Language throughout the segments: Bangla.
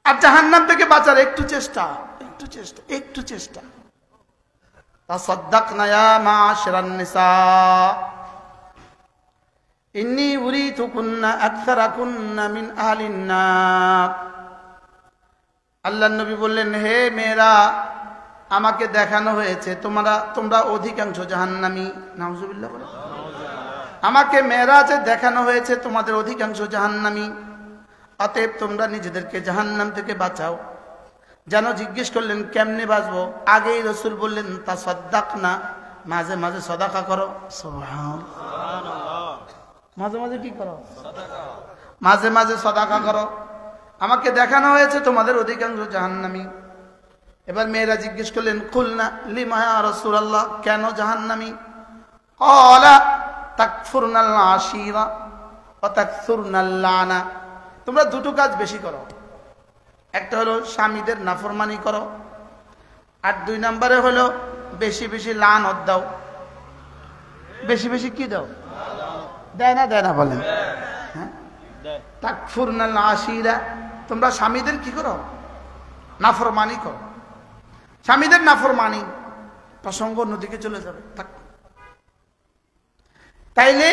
আর জাহান্নাম থেকে বাঁচার একটু চেষ্টা। তাসাদদাকনা ইয়া মা'শারান নিসা ইন্নী উরিতুকুন্না আকসারাকুন্না মিন আহলিন নার। আল্লাহর নবী বললেন, হে মেয়েরা, আমাকে দেখানো হয়েছে তোমরা অধিকাংশ জাহান্নামী। নাউজুবিল্লাহ বলে। আমাকে মেরাজে দেখানো হয়েছে তোমাদের অধিকাংশ জাহান্নামী, অতএব তোমরা নিজেদেরকে জাহান্নাম থেকে বাঁচাও। যেন জিজ্ঞেস করলেন কেমনে বাঁচবো, আগেই রাসূল বললেন তাসাদদাকনা, মাঝে মাঝে সাদাকা করো। সুবহানাল্লাহ। মাঝে মাঝে কি করো? মাঝে মাঝে সাদাকা করো। আমাকে দেখানো হয়েছে তোমাদের অধিকাংশ জাহান্নামী। এবার মেয়েরা জিজ্ঞেস করলেন কুলনা লিমা ইয়া রাসূলুল্লাহ, কেন জাহান্নামী? ক্বালা তাকফুরনাল আশীরা ওয়া তাকসুরনাল লানা। তোমরা দুটো কাজ বেশি করো, একটা হলো স্বামীদের নাফরমানি করো, আর 2 নম্বরে হলো বেশি বেশি লানত দাও। বেশি বেশি কি দাও? দেয় না বলেন? হ্যাঁ, তাকফুরনাল আশীরা, তোমরা স্বামীদের কি করো? নাফরমানি করো। স্বামীদের নাফরমানি, প্রসঙ্গ অন্যদিকে চলে যাবে। তাইলে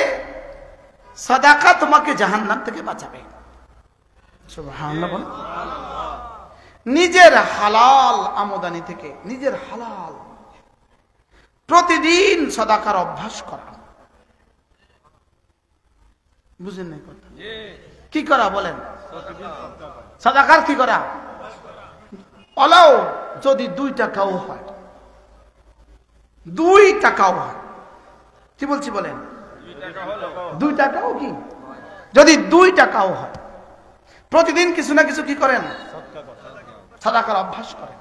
সাদাকা তোমাকে জাহান্নাম থেকে বাঁচাবে। সুবহানাল্লাহ বলেন। নিজের হালাল আমদানি থেকে, নিজের হালাল প্রতিদিন সাদাকার অভ্যাস করা। বুঝেন নাই কথা? কি করা বলেন? সাদাকার কি করা? অলাও যদি 2 টাকাও হয়, 2 টাকাও হয়। কি বলছি বলেন? 2 টাকাও কি? যদি 2 টাকাও হয়, প্রতিদিন কিছু না কিছু কি করেন? সাদাকার অভ্যাস করেন।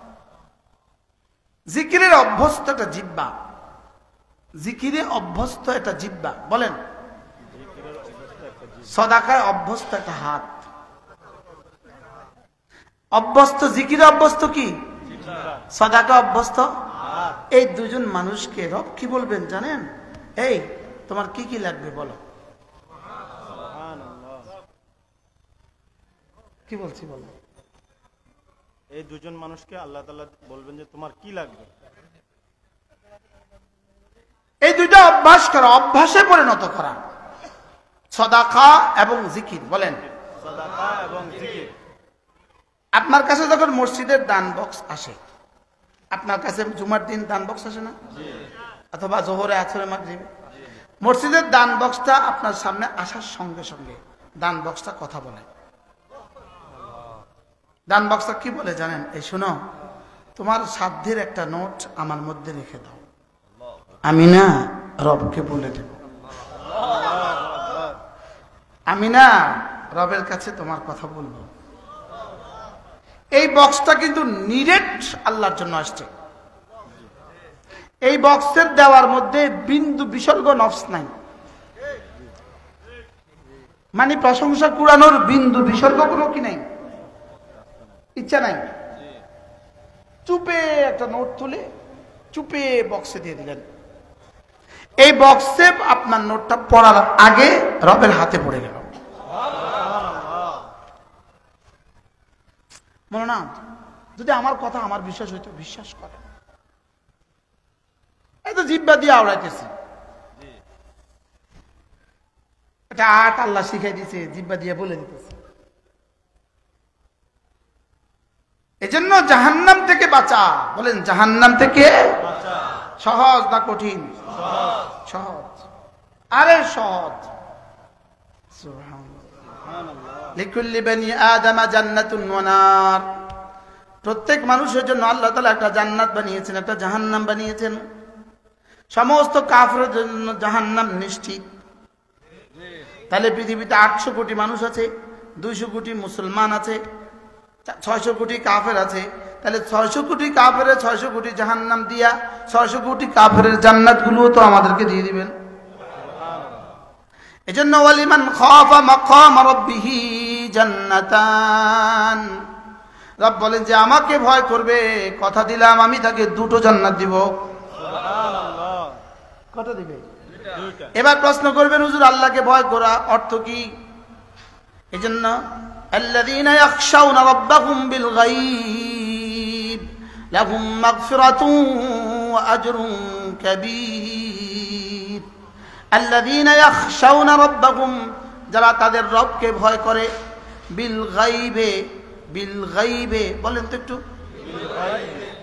জিকিরের অভ্যস্ত একটা জিহ্বা, জিকিরে অভ্যস্ত একটা জিহ্বা বলেন, সাদাকায় অভ্যস্ত একটা হাত। অভ্যস্ত জিকিরে অভ্যস্ত কি? সাদাকা অভ্যস্ত। এই দুজন মানুষকে রব কি বলবেন জানেন? এই তোমার কি কি লাগবে বলো। কি বলছি বলো? এই দুজন মানুষকে আল্লাহ তাআলা বলবেন যে তোমার কি লাগবে। এই দুইটা অভ্যাস করা, অভ্যাসে পরিণত করা, সাদাকা এবং জিকির। বলেন সাদাকা এবং জিকির। আপনার কাছে যখন মসজিদের দান বক্স আসে, আপনার কাছে জুমার দিন দান বক্স আসে না? অথবা জোহরে, আসরে, মাগরিবে, মসজিদের দান বক্সটা আপনার সামনে আসার সঙ্গে সঙ্গে দান বক্সটা কথা বলে। দান বক্সটা কি বলে জানেন? এই শোনো, তোমার সাধ্যের একটা নোট আমার মধ্যে রেখে দাও, আমি না রবকে বলে দেব। আমি না রবের কাছে তোমার কথা বলবো। এই বক্সটা কিন্তু নিরেট আল্লাহর জন্য আসছে। এই বক্সের দেওয়ার মধ্যে বিন্দু বিসর্গ নফস নাই, মানে প্রশংসা কুড়ানোর বিন্দু বিসর্গ কোনো কি নাই, ইচ্ছা নাই। চুপে একটা নোট তুলে চুপে বক্সে দিয়ে দিলেন। এই বক্সে আপনার নোটটা পড়ার আগে রবের হাতে পড়ে গেল। মনে না, যদি আমার কথা আমার বিশ্বাস হইতো, বিশ্বাস করে এই তো জিহ্বা দিয়ে আওড়াইতেছি, এটা আট আল্লাহ শিখাই দিয়েছে, জিহ্বা দিয়ে বলে দিতেছে। এজন্য জাহান্নাম থেকে বাঁচা। বলেন জাহান্নাম থেকে সহজ না কঠিন? সহজ। আরে সহজ। লিকুল্লি বানি আদম জান্নাতুন ওয়া নার। প্রত্যেক মানুষের জন্য আল্লাহ তাআলা একটা জান্নাত বানিয়েছেন, একটা জাহান্নাম বানিয়েছেন। সমস্ত কাফেরদের জন্য জাহান্নাম নিশ্চিত। তাহলে পৃথিবীতে 800 কোটি মানুষ আছে, 200 কোটি মুসলমান আছে, 600 কোটি কাফের আছে। তাহলে 600 কোটি কাফের 600 কোটি জাহান্নাম দিয়া 600 কোটি কাফের জান্নাত গুলো তো আমাদেরকে দিয়ে দিবেন। এজন্য ওয়ালিমান খাফা মাকাম রাব্বিহি জান্নাতান। রব বলেন যে আমাকে ভয় করবে, কথা দিলাম আমি তাকে 2টো জান্নাত দিব। সুবহানাল্লাহ। কত দিবে? 2টা। এবার প্রশ্ন করবেন হুজুর আল্লাহকে ভয় করা অর্থ কি? এজন্য الذين يخشون ربهم بالغيب لهم مغفرة وأجر كبير الذين يخشون ربهم যারা তাদের রবকে ভয় করে বিল গাইবে বলেন তো একটু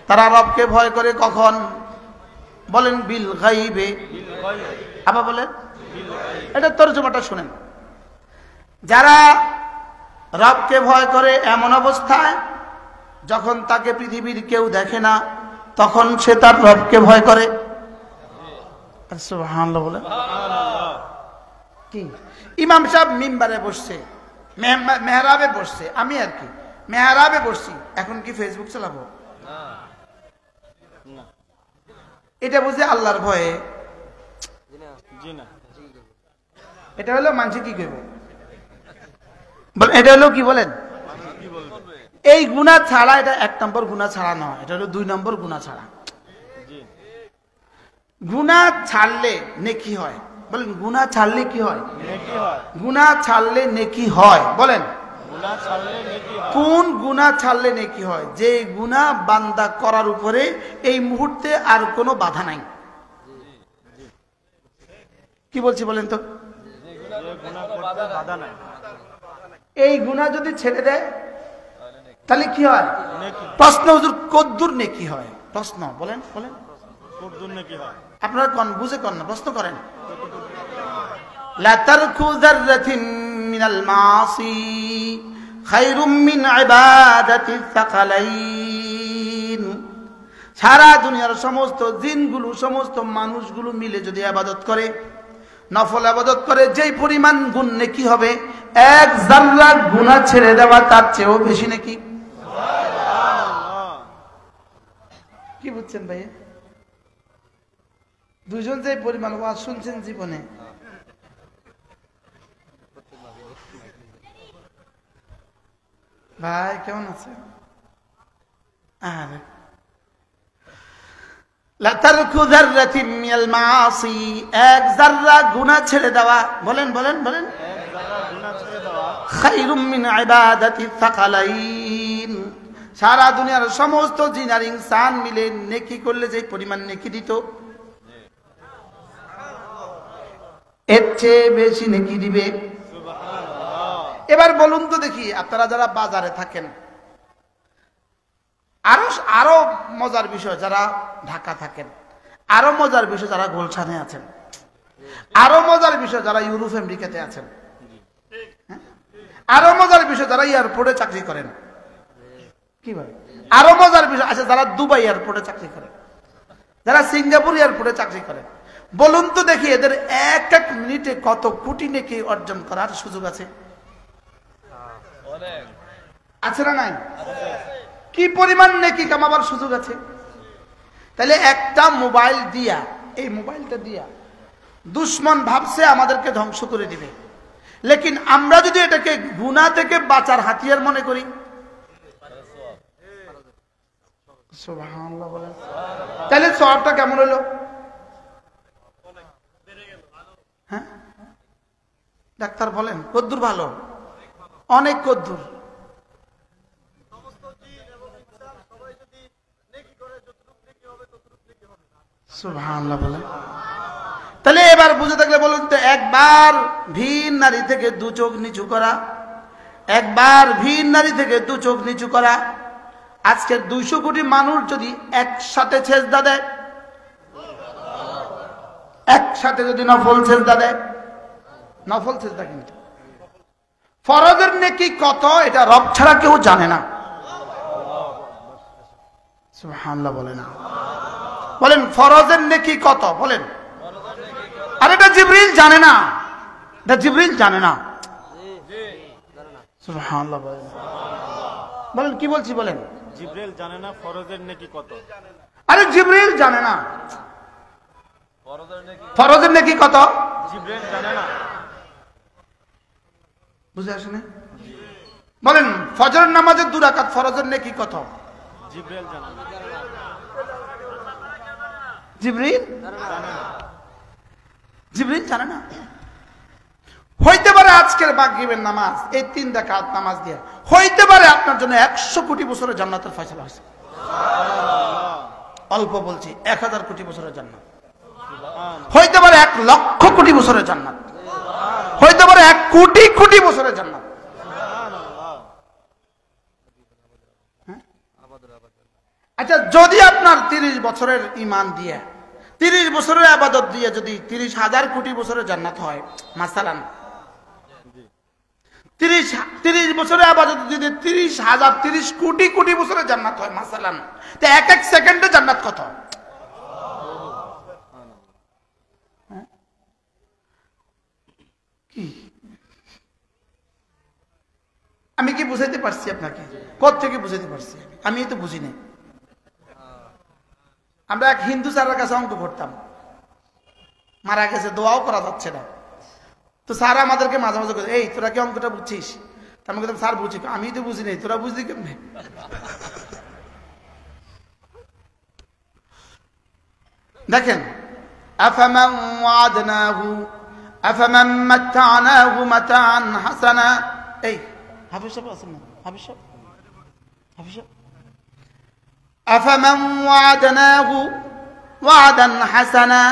তারা রবকে ভয় করে কখন বলেন বিল গাইবে আবার বলেন এটা তরজমাটা শুনেন যারা রবকে ভয় করে এমন অবস্থায় যখন তাকে পৃথিবীর কেউ দেখে না তখন সে তার রবকে ভয় করে সুবহানাল্লাহ বলে কি ইমাম সাহেব মিম্বারে বসছে মেহরাবে বসছে আমি আর কি মেহরাবে বসছি এখন কি ফেসবুক চালাবো এটা বুঝে আল্লাহর ভয়ে এটা হলো মানুষ কি করবে এটা হলো কি বলেন এই গুনাহ ছাড়া এটা 1 নম্বর গুনাহ ছাড়া নয় এটা হলো 2 নম্বর গুনাহ ছাড়া গুনাহ ছাড়লে নেকি হয় বলেন গুনাহ ছাড়লে কি হয় নেকি হয় গুনাহ ছাড়লে নেকি হয় বলেন গুনাহ ছাড়লে নেকি হয় কোন গুনাহ ছাড়লে নেকি হয় যে গুনাহ বান্দা করার উপরে এই মুহূর্তে আর কোনো বাধা নাই কি বলছি বলেন তো এই গুনাহ যদি ছেড়ে দেয় তাহলে কি হয় প্রশ্ন হুজুর কদ্দুর নেকি হয় প্রশ্ন বলেন বলেন কদ্দুর নেকি হয় আপনারা কোন বুঝে কোন না প্রশ্ন করেন লা তারকু যাররাতিন মিনাল মাসি খায়রুম মিন ইবাদাতি সাকালাইন সারা দুনিয়ার সমস্ত জিনগুলো সমস্ত মানুষগুলো মিলে যদি ইবাদত করে নফল ইবাদত করে যেই পরিমাণ গুণ নেকি হবে এক যাররা গুনাহ ছেড়ে দেওয়া তার চেয়েও বেশি নেকি সুবহানাল্লাহ কি বুঝছেন ভাই দুইজন যে পরিমাণ ওয়াজ শুনছেন জীবনে ভাই কেমন আছে আরে লা তারকু যাররাতিন মিনাল মাসি এক যাররা গুনাহ ছেড়ে দেওয়া বলেন বলেন বলেন এক যাররা গুনাহ ছেড়ে দেওয়া খায়রুম মিন ইবাদাতি সাকালাইন সারা দুনিয়ার সমস্ত জিন আর ইনসান মিলে নেকি করলে যে পরিমাণ নেকি দিত এর চেয়ে বেশি নেকি দিবে সুবহানাল্লাহ এবার বলুন তো দেখি আপনারা যারা বাজারে থাকেন আরো মজার বিষয় যারা ঢাকা থাকেন আরো মজার বিষয় যারা গুলশানে আছেন আরো মজার বিষয় যারা ইউরোপ আমেরিকাতে আছেন আরো মজার বিষয় যারা এয়ারপোর্টে চাকরি করেন কি ভাই আরো মজার বিষয় আছে যারা দুবাই এয়ারপোর্টে চাকরি করেন যারা সিঙ্গাপুর এয়ারপোর্টে চাকরি করেন বলুন তো দেখি এদের এক এক মিনিটে কত কোটি নেকি অর্জন করার সুযোগ আছে আছে না নাই কি পরিমাণ নেকি কামাবার সুযোগ আছে তাহলে একটা মোবাইল দিয়া এই মোবাইলটা দিয়া দুশমন ভাবছে আমাদেরকে ধ্বংস করে দিবে লেকিন আমরা যদি এটাকে গুনাহ থেকে বাঁচার হাতিয়ার মনে করি সুবহানাল্লাহ বলেন তাহলে সওয়াবটা কেমন হলো হ্যাঁ ডাক্তার বলেন কদ্দুর ভালো অনেক কদ্দুর সুবহানাল্লাহ বলেন তাহলে এবার বুঝে থাকলে বলুন তো একবার ভিন নারী থেকে দু চোখ নিচু করা একবার ভিন নারী থেকে দু চোখ নিচু করা আজকের 200 কোটি মানুষ যদি একসাথে সেজদা দেয় একসাথে যদি নফল সেজদা দেয় নফল সেজদা কিন্তু ফরজের নেকি কত এটা রব ছাড়া কেউ জানে না সুবহানাল্লাহ বলেন না বলেন ফরজের নেকি কত বলেন আর এটা জিবরিল জানে না এটা জিবরিল জানে না সুবহানাল্লাহ বলেন বলেন কি বলছি বলেন জিবরিল জানে না ফরজের নেকি কত আরে জিবরিল জানে না ফরজের নেকি কত জিবরিল জানে না বুঝে আসেনি বলেন ফজরের নামাজের 2 রাকাত ফরজের নেকি কত জিবরিল জানে না জিবরিল জানে না হইতে পারে আজকের মাগরিবের নামাজ, এই 3 রাকাত নামাজ দিয়ে হইতে পারে আপনার জন্য 100 কোটি বছরের জান্নাতের ফয়সালা হয়েছে। অল্প বলছি, 1000 কোটি বছরের জান্নাত হইতে পারে, 1 লক্ষ কোটি বছরের জান্নাত হইতে পারে, 1 কোটি কোটি বছরের জান্নাত। আচ্ছা, যদি আপনার 30 বছরের ঈমান দিয়ে 30 বছরের ইবাদত দিয়ে যদি 30,000 কোটি বছরের জান্নাত হয়, মাসালান 30 বছরের ইবাদত যদি 30 কোটি কোটি বছরের জান্নাত হয়, মাসালান, তো এক এক সেকেন্ডে জান্নাত কত? কি আমি কি বুঝাইতে পারছি আপনাকে? কোথা থেকে বুঝাইতে পারছি? আমি তো বুঝি নাই। আমরা এক হিন্দু স্যারের কাছে অঙ্ক করতাম, মারা গেছে, দোয়াও করা যাচ্ছে না। তো স্যার আমাদেরকে মাঝে মাঝে বলে, এই তোরা কি অঙ্কটা বুঝছিস? আমি বলতাম, স্যার বুঝি। আমি তো বুঝি নাই, তোরা বুঝলি কেমনে? দেখেন, আফামান ওয়াদনাহু আফামান মাত্তানাহু মাতাআন হাসানা। এই হাফিজ সাহেব আছেন না? হাফিজ সাহেব, হাফিজ সাহেব, أفمن وعدناه وعدا حسنا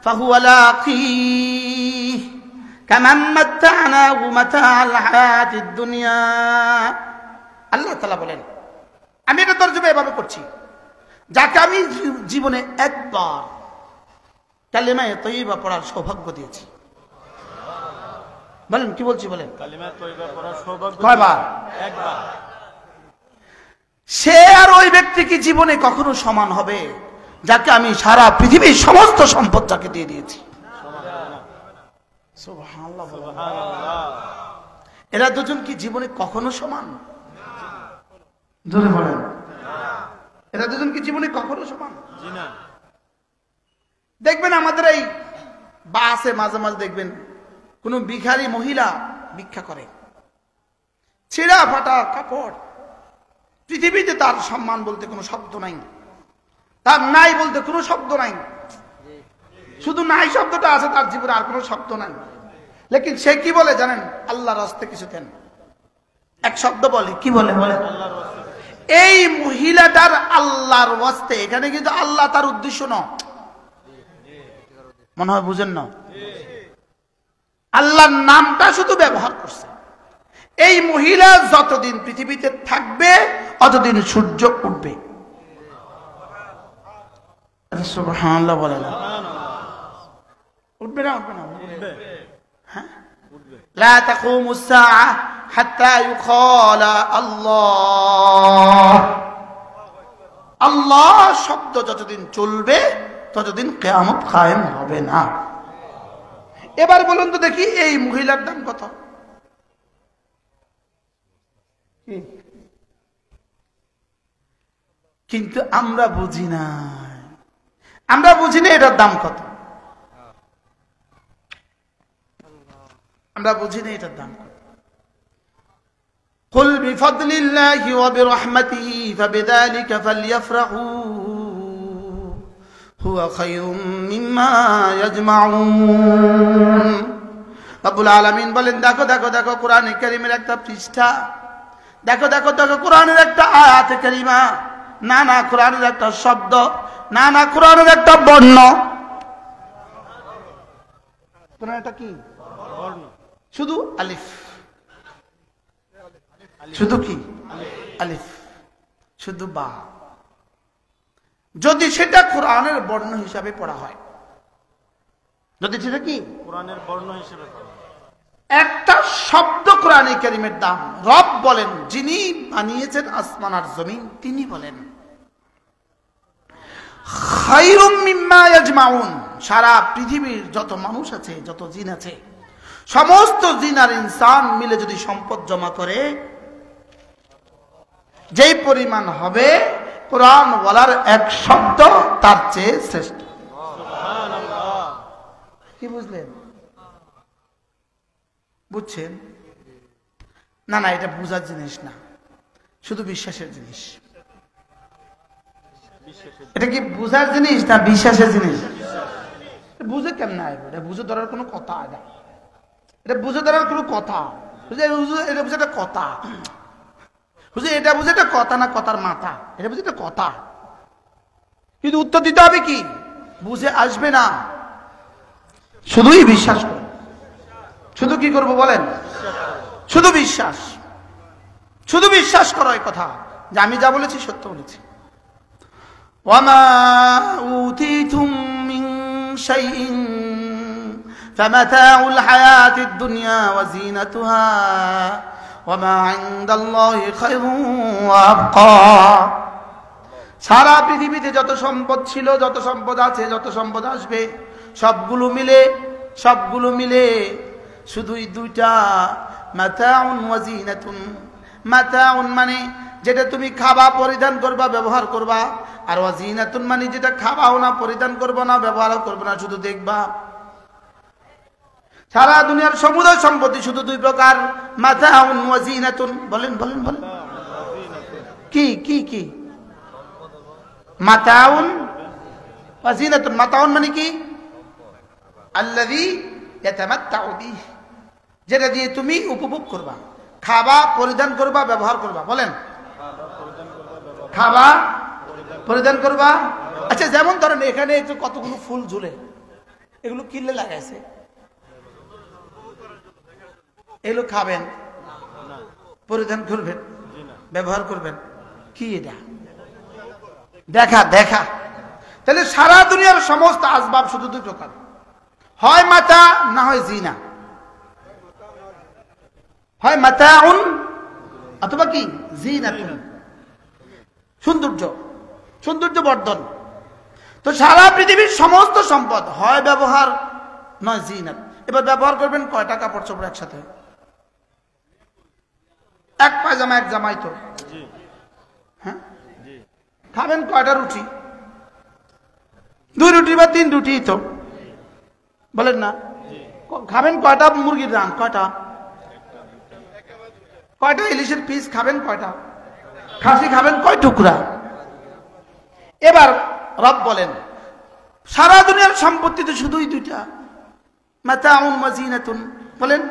فهو لاقيه كمن متعناه متاع الحياة الدنيا। আল্লাহ তাআলা বলেন, আমি এটা তরজমা এভাবে করছি, যাকে আমি জীবনে একবার কালিমায়ে তয়্যিবা পড়ার সৌভাগ্য দিয়েছি। বলেন কি বলছি? বলেন কালিমায়ে তয়্যিবা পড়ার সৌভাগ্য কয়বার? একবার। সে আর ওই ব্যক্তি কি জীবনে কখনো সমান হবে যাকে আমি সারা পৃথিবীর সমস্ত সম্পদ যাকে দিয়ে দিয়েছি? সুবহানাল্লাহ। এরা দুজন কি জীবনে কখনো সমান? জোরে বলেন, এরা দুজন কি জীবনে কখনো সমান? জি না। দেখবেন আমাদের এই বাসে মাঝে মাঝে দেখবেন কোন ভিখারি মহিলা ভিক্ষা করে, ছিঁড়া ফাটা কাপড়, পৃথিবীতে তার সম্মান বলতে কোনো শব্দ নাই, তার নাই বলতে কোনো শব্দ নাই, শুধু নাই শব্দটা আছে, তার জীবনে আর কোনো শব্দ নাই। লেকিন সে কি বলে জানেন? আল্লাহর রাস্তায় কিছু দেন, এক শব্দ বলে, কি বলে? বলে এই মহিলাটার আল্লাহর ওয়াস্তে। এখানে কিন্তু আল্লাহ তার উদ্দেশ্য না, মনে হয় বুঝেন না। আল্লাহর নামটা শুধু ব্যবহার করছে। এই মহিলা যতদিন পৃথিবীতে থাকবে অতদিন সূর্য উঠবে। সুবহানাল্লাহ বলে না? উঠবে না? উঠবে না? হ্যাঁ, লা তাকুমুস সাআ হাত্তা ইউকালা আল্লাহ। আল্লাহ শব্দ যতদিন চলবে ততদিন কিয়ামত কায়েম হবে না। এবার বলুন তো দেখি, এই মহিলার দাম কত? কিন্তু আমরা বুঝি না, আমরা বুঝি না এটার দাম কত। আমরা বুঝি না এটার দাম কত। কুল বিফাদলিল্লাহি ওয়া বিরহমাতিহি ফাবিযালিকা ফালইফরাহু হুয়া খায়রুম মিম্মা ইয়াজমাউন। রব্বুল আলামিন বলেন, দেখো দেখো দেখো কোরআনে কারীমের একটা পৃষ্ঠা, দেখো দেখো দেখো কোরআনের একটা আয়াতে কারিমা, না না কোরআনের একটা শব্দ, না না কোরআনের একটা বর্ণ। কোরআন এটা কি? শুধু আলিফ। শুধু কি? আলিফ। শুধু বা। যদি সেটা কোরআনের বর্ণ হিসাবে পড়া হয়, যদি সেটা কি কোরআনের বর্ণ হিসেবে পড়া, একটা শব্দ কোরআনে কারীমের দাম। রব বলেন, যিনি বানিয়েছেন আসমান আর জমিন, তিনি বলেন খায়রুম মিম্মা ইয়াজমাউন। সারা পৃথিবীর যত মানুষ আছে, যত জিন আছে, সমস্ত জিন আর ইনসান মিলে যদি সম্পদ জমা করে, যেই পরিমাণ হবে কোরআন বলার এক শব্দ তার চেয়ে শ্রেষ্ঠ। কি বুঝলেন? বুঝছেন না? না, এটা বুঝার জিনিস না, শুধু বিশ্বাসের জিনিস। এটা কি বুঝার জিনিস না বিশ্বাসের জিনিস? বুঝে কেমন আসবে? এটা বুঝে ধরার কোনো কথা না। এটা বুঝে দেওয়ার কোনো কথা, এটা বুঝে একটা কথা, বুঝে এটা বুঝে একটা কথা না কথার মাথা, এটা বুঝে একটা কথা। কিন্তু উত্তর দিতে হবে কি, বুঝে আসবে না, শুধুই বিশ্বাস করো। শুধু কি করবো বলেন, শুধু বিশ্বাস, শুধু বিশ্বাস করো এই কথা যে আমি যা বলেছি সত্য বলেছি। ওয়ামা উতিতুম মিন শাইইন ফামাতাউল হায়াতিদ দুনিয়া ওয়া যিনাতুহা ওয়ামা ইনদাল্লাহি খায়রুন ওয়া আবকা। সারা পৃথিবীতে যত সম্পদ ছিল, যত সম্পদ আছে, যত সম্পদ আসবে, সবগুলো মিলে শুধুই দুইটা, মাতাউন ওয়া যিনাতুন। মাতাউন মানে যেটা তুমি খাবা, পরিধান করবা, ব্যবহার করবা, আর ওয়া যিনাতুন মানে যেটা খাবাও না, পরিধান করবা না, ব্যবহারও করবে না, শুধু দেখবা। সারা দুনিয়ার সমুদয় সম্পত্তি শুধু দুই প্রকার, মাতাউন ওয়া যিনাতুন। বলেন বলেন বলেন, কি কি কি? মাতাউন ওয়া যিনাতুন। মাতাউন মানে কি? আল্লাযী ইয়াতামাত্তাউ বিহি, যেটা দিয়ে তুমি উপভোগ করবা, খাবা, পরিধান করবা, ব্যবহার করবা। বলেন, খাবা, পরিধান করবা। আচ্ছা, যেমন ধরেন এখানে কতগুলো ফুল ঝুলে, এগুলো কিনলে লাগাইছে, এগুলো খাবেন, পরিধান করবেন, ব্যবহার করবেন, কি এটা? দেখা দেখা। তাহলে সারা দুনিয়ার সমস্ত আসবাব শুধু দুই প্রকার, হয় মাতা না হয় জিনা, হয় মাতাউন অথবা কি জিনাতুন, সৌন্দর্য, সৌন্দর্য বর্ধন। তো সারা পৃথিবীর সমস্ত সম্পদ হয় ব্যবহার নয় জিনাত। এবার ব্যবহার করবেন কয়টা কাপড় চোপড় একসাথে? এক পায়জামা এক জামাই তো, হ্যাঁ? খাবেন কয়টা রুটি? 2 রুটি বা 3 রুটি তো, বলেন না? খাবেন কয়টা মুরগির রান? কয়টা? কয়টা ইলিশের পিস খাবেন? কয়টা? খাসি খাবেন কয় টুকরা? এবার রব বলেন সারা দুনিয়ার সম্পত্তি তো শুধুই দুইটা, মাতাউন ওয়া যিনাতুন। বলেন,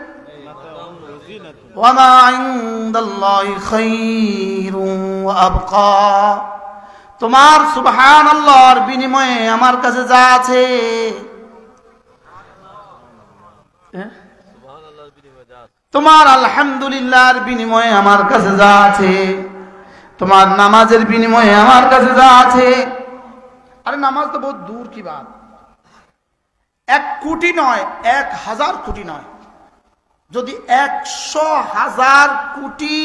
ওয়া মা ইনদাল্লাহি খায়রুন ওয়া আবকা। তোমার সুবহানাল্লাহর বিনিময়ে আমার কাছে যা আছে, তোমার আলহামদুলিল্লাহর বিনিময়ে আমার কাছে যা আছে, তোমার নামাজের বিনিময়ে আমার কাছে যা আছে। আরে নামাজ তো বহুত দূর কি বাত, 1 কোটি নয়, 1000 কোটি নয়, যদি 100,000 কোটি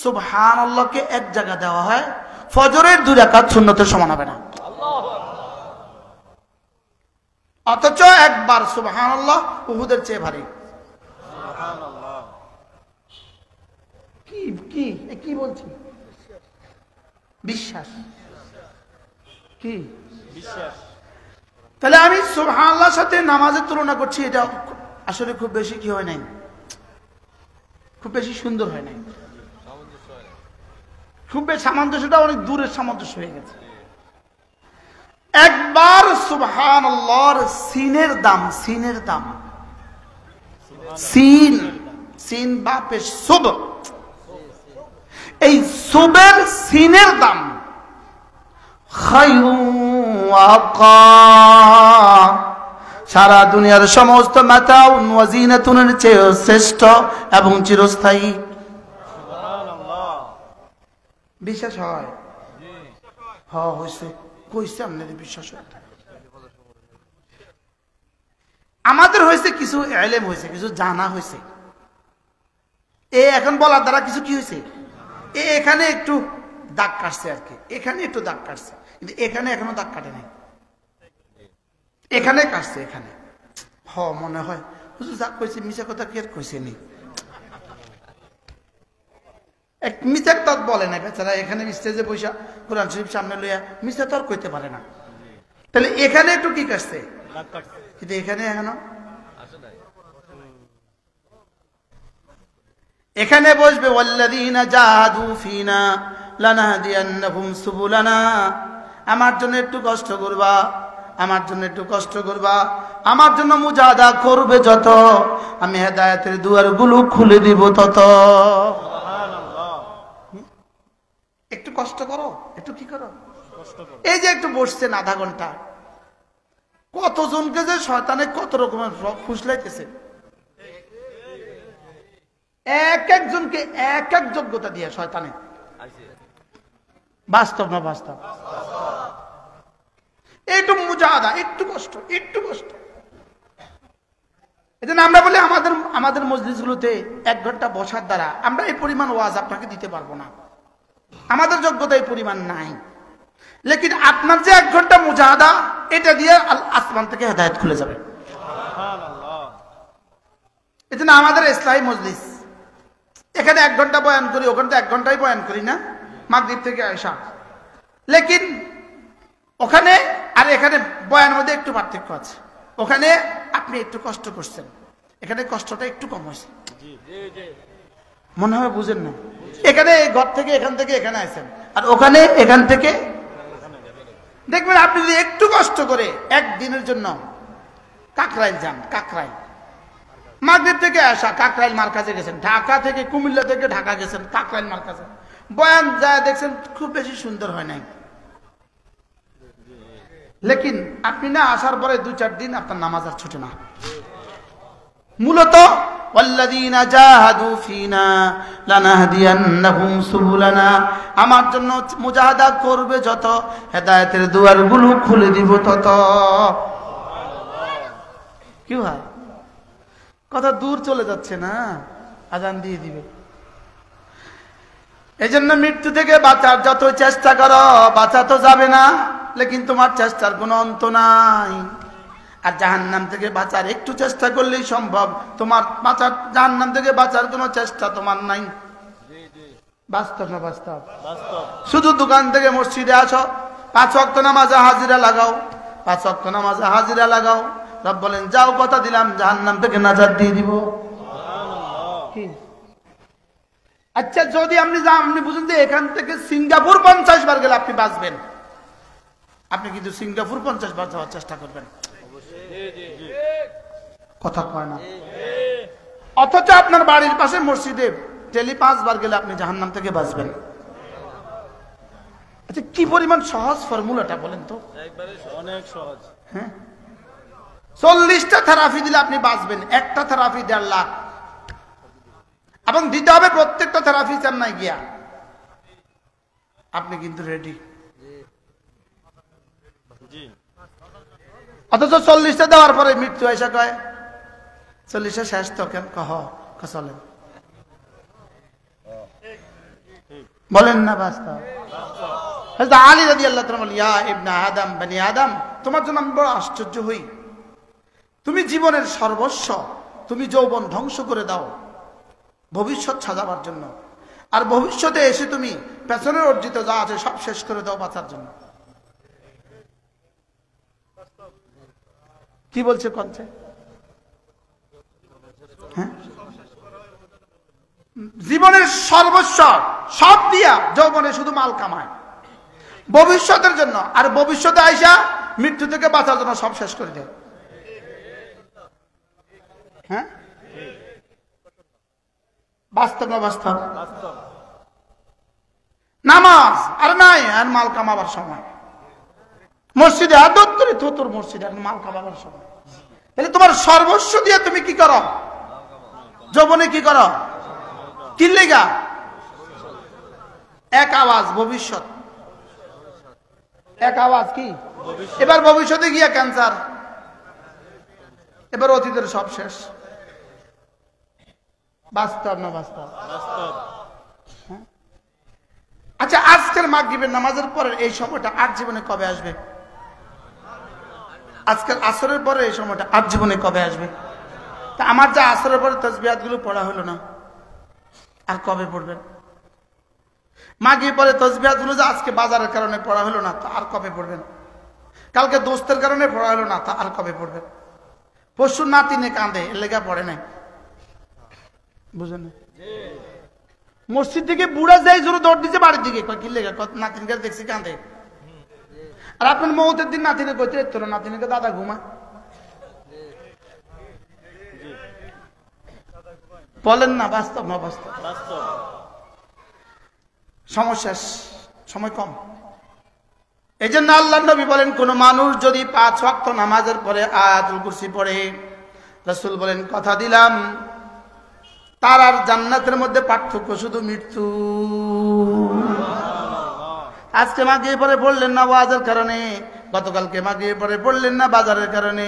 সুবহানাল্লাহকে এক জায়গা দেওয়া হয়, ফজরের 2 রাকাত সুন্নতের সমান হবে না। অথচ একবার সুবহানাল্লাহ উহুদের চেয়ে ভারী। কি কি কি বলছি? বিশ্বাস। কি বিশ্বাস? তাহলে আমি সুবহানাল্লাহর সাথে নামাজের তুলনা করছি, এটা আসলে খুব বেশি কি হয় নাই, খুব বেশি সুন্দর হয় নাই, খুব বেশি সামঞ্জস্যটা অনেক দূরের সামঞ্জস্য হয়ে গেছে। একবার সুবহানাল্লাহর সিনের দাম, সিনের দাম, সিন, সিন বাপে সুব, এই সুবের সিনের দাম খায়রুন ওয়া আবকা। সারা দুনিয়ার সমস্ত মাতাউন ওয়া যিনাতুনের চেয়ে শ্রেষ্ঠ এবং চিরস্থায়ী। বিশ্বাস হয়? হ্যাঁ হয়েছে, কইছে আপনাদের বিশ্বাস হচ্ছে। আমাদের হয়েছে কিছু ইলম হয়েছে, কিছু জানা হয়েছে। এখন বলার দ্বারা কিছু কি হয়েছে, এখানে একটু দাগ কাটছে আর কি, এখানে একটু দাগ কাটছে, কিন্তু এখানে এখনো দাগ কাটে নাই, এখানে কাটছে, এখানে। মনে হয় হুজুর যা কইছে মিছা কথা কি আর কইছে নি, এক মিথ্যার তৎ বলে না বেচারা, এখানে স্টেজে বসা কোরআন শরীফ সামনে লইয়া মিথ্যা তো আর কইতে পারে না। তাহলে এখানে একটু কি কাটছে, কিন্তু এখানে এখনো, এখানে বসবে ওয়াল্লাযীনা জাহাদু ফিনা লানাহদিয়ান্নাহুম সুবুলানা, আমার জন্য একটু কষ্ট করবা, আমার জন্য একটু কষ্ট করবা, আমার জন্য মুজাহাদা করবে যত, আমি হেদায়েতের দুয়ারগুলো খুলে দিব তত। একটু কষ্ট করো, একটু কি করো, এই যে একটু বসছেন আধা ঘন্টা, কতজনকে যে শয়তানে কত রকমের ফুসলাইতেছে, এক একজনকে এক এক যোগ্যতা দিয়ে শয়তানে। বাস্তব না বাস্তব? একটু মুজাহাদা, একটু কষ্ট, একটু কষ্ট। এজন্য আমরা বলি আমাদের মজলিসগুলোতে 1 ঘন্টা বসার দ্বারা আমরা এই পরিমাণ ওয়াজ আপনাকে দিতে পারবো না, আমাদের যোগ্যতা এই পরিমাণ নাই। লেকিন আপনার যে 1 ঘন্টা মুজাহাদা, এটা দিয়ে আসমান থেকে হেদায়েত খুলে যাবে। এজন্য আমাদের ইসলামী মজলিস, এখানে 1 ঘন্টা বয়ান করি, ওখানে তো 1 ঘন্টাই বয়ান করি না, মাগরিব থেকে আয়েশা। লেকিন ওখানে আর এখানে বয়ানের মধ্যে একটু পার্থক্য আছে। ওখানে আপনি একটু কষ্ট করছেন, এখানে কষ্টটা একটু কম হয়েছে, মনে হয় বুঝেন না। এখানে এই ঘর থেকে এখান থেকে এখানে আসেন, আর ওখানে এখান থেকে দেখবেন আপনি যদি একটু কষ্ট করে একদিনের জন্য কাকরাইল যান, কাকরাইল মাগরিব থেকে আসা কাকরাইল মার্কাজে গেছেন, ঢাকা থেকে কুমিল্লা থেকে ঢাকা গেছেন কাকরাইল মার্কাজে, বয়ান যায় দেখছেন খুব বেশি সুন্দর হয় নাই। লেকিন আপনি না আসার পরে 2-4 দিন আপনার নামাজ আর ছুটে না। মূলত ওয়াল্লাযীনা জাহাদু ফীনা লানাহদিয়ান্নাহুম সুবুলানা, আমার জন্য মুজাহাদা করবে যত, হেদায়েতের দুয়ারগুলো খুলে দিব তত। কি হয়, কথা দূর চলে যাচ্ছে না, আজান দিয়ে দিবে। এজন্য মৃত্যু থেকে বাঁচার যত চেষ্টা করো, বাঁচা তো যাবে না, লেকিন তোমার চেষ্টার কোনো অন্ত নাই। আর জাহান্নাম থেকে বাঁচার একটু চেষ্টা করলেই সম্ভব, তোমার জাহান্নাম থেকে বাঁচার কোনো চেষ্টা তোমার নাই। বাস্তব না বাস্তব? শুধু দোকান থেকে মসজিদে আসো, 5 ওয়াক্ত নামাজে হাজিরা লাগাও, 5 ওয়াক্ত নামাজে হাজিরা লাগাও, রব বলেন যাও কথা দিলাম জাহান্নাম থেকে নাজাত দিয়ে দিব। আচ্ছা যদি আপনি বুঝুন যে এখান থেকে সিঙ্গাপুর 50 বার গেলে আপনি বাঁচবেন, আপনি কিন্তু সিঙ্গাপুর 50 বার যাওয়ার চেষ্টা করবেন, কথা কয় না। অথচ আপনার বাড়ির পাশে মসজিদে ডেলি 5 বার গেলে আপনি জাহান্নাম থেকে বাঁচবেন। আচ্ছা কি পরিমাণ সহজ ফর্মুলাটা বলেন তো, অনেক সহজ। হ্যাঁ, 40টা থেরাপি দিলে আপনি বাঁচবেন, একটা থেরাপি 1.5 লাখ, এবং দিতে হবে প্রত্যেকটা থেরাপি চেন্নাই গিয়া। আপনি কিন্তু রেডি। অথচ 40টা দেওয়ার পরে মৃত্যু এসে কয় 40টা শেষ তো কেন চলেন, বলেন না বাস্তব? আলী রাদিয়াল্লাহু তাআলা বলেন, ইয়া ইবনে আদম, বনি আদম, তোমার জন্য আমি বড় আশ্চর্য হই, তুমি জীবনের সর্বস্ব, তুমি যৌবন ধ্বংস করে দাও ভবিষ্যৎ সাজাবার জন্য, আর ভবিষ্যতে এসে তুমি পেছনের অর্জিত যা আছে সব শেষ করে দাও বাঁচার জন্য। কি বলছে কনছে? হ্যাঁ, জীবনের সর্বস্ব সব দিয়া যৌবনে শুধু মাল কামায় ভবিষ্যতের জন্য, আর ভবিষ্যতে আইসা মৃত্যু থেকে বাঁচার জন্য সব শেষ করে দেয়। হ্যাঁ, বাস্তব না বাস্তব? নামাজ আর নাই, আর মাল কামাবার সময় মসজিদে আদত করে তোর মসজিদে আর মাল কামাবার সময়। তাহলে তোমার সর্বস্ব দিয়ে তুমি কি করো যৌবনে, কি করো, কি লেগা? এক আওয়াজ ভবিষ্যৎ, এক আওয়াজ কি? এবার ভবিষ্যতে গিয়া ক্যান্সার, এবার অতীতের সব শেষ। বাস্তব না বাস্তব? আচ্ছা আজকের মাগরিবের নামাজের পরে এই সময়টা আর জীবনে কবে আসবে? আজকের আসরের পরে এই সময়টা আর জীবনে কবে আসবে? তা আমার যা আসরের পরে তাসবিহাত গুলো পড়া হলো না, আর কবে পড়বেন? মাগরিব পরে তাসবিহাত গুলো যে আজকে বাজারের কারণে পড়া হলো না, তা আর কবে পড়বেন? কালকে দোস্তের কারণে পড়া হলো না, তা আর কবে পড়বেন? পরশু নাতিনে কাঁদে, এর লেগা পড়ে নাই, বুঝেন? মসজিদ থেকে বুড়া যাই জোরে দৌড় দিচ্ছে বাড়ির দিকে, কি লেগা নাতিনকে দেখছি কাঁদে। আর আপনার মৌতের দিন নাতিনে কইতে তোর নাতিনকে দাদা ঘুমা বলেন না, বাস্তব না বাস্তব? সমস্যা, সময় কম। এই জন্য আল্লাহ নবী বলেন, কোন মানুষ যদি 5 ওয়াক্ত নামাজের পরে আয়াতুল কুরসি পড়ে, রাসূল বলেন কথা দিলাম তার আর জান্নাতের মধ্যে পার্থক্য শুধু মৃত্যু। আজকে মাগরিবের পরে পড়লেন না ওয়াজের কারণে, গতকালকে মাগরিবের পরে পড়লেন না বাজারের কারণে,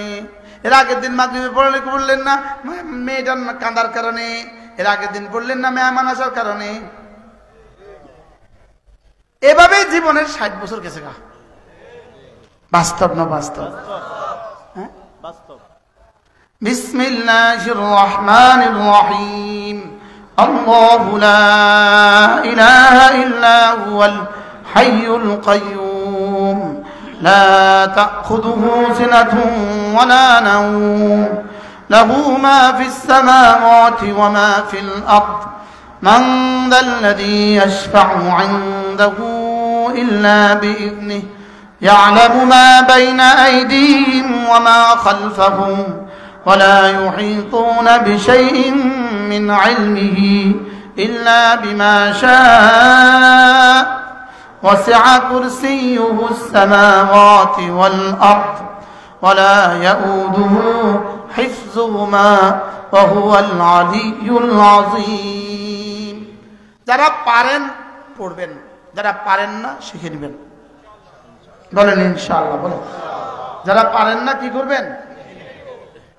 এর আগের দিন মাগরিবের পরে পড়লেন না মেয়েটার কাঁদার কারণে, এর আগের দিন পড়লেন না মেহমান আসার কারণে। এভাবে জীবনের 60 বছর গেছে গা। বাস্তব না বাস্তব? হ্যাঁ বাস্তব। বিসমিল্লাহির রহমানির রহিম। আল্লাহু লা ইলাহা ইল্লা হুয়াল হাইয়ুল কাইয়্যুম লা তাখুযুহু সিনাতুন ওয়ালা নাওম লাহু মা ফিস সামাওয়াতি ওয়া মা ফিল আরদ মান যাল্লাযী ইয়াশফা'ু 'ইনদাহু ইল্লা বিইذনিহি يعلم ما بين أيديهم وما خلفهم ولا يحيطون بشيء من علمه إلا بما شاء وسع كرسيه السماوات والأرض ولا يؤوده حفظهما وهو العلي العظيم যারা পারেন পড়বেন, যারা পারেন না শিখে নেবেন। বলেন ইনশাআল্লাহ। বলেন যারা পারেন না কি করবেন?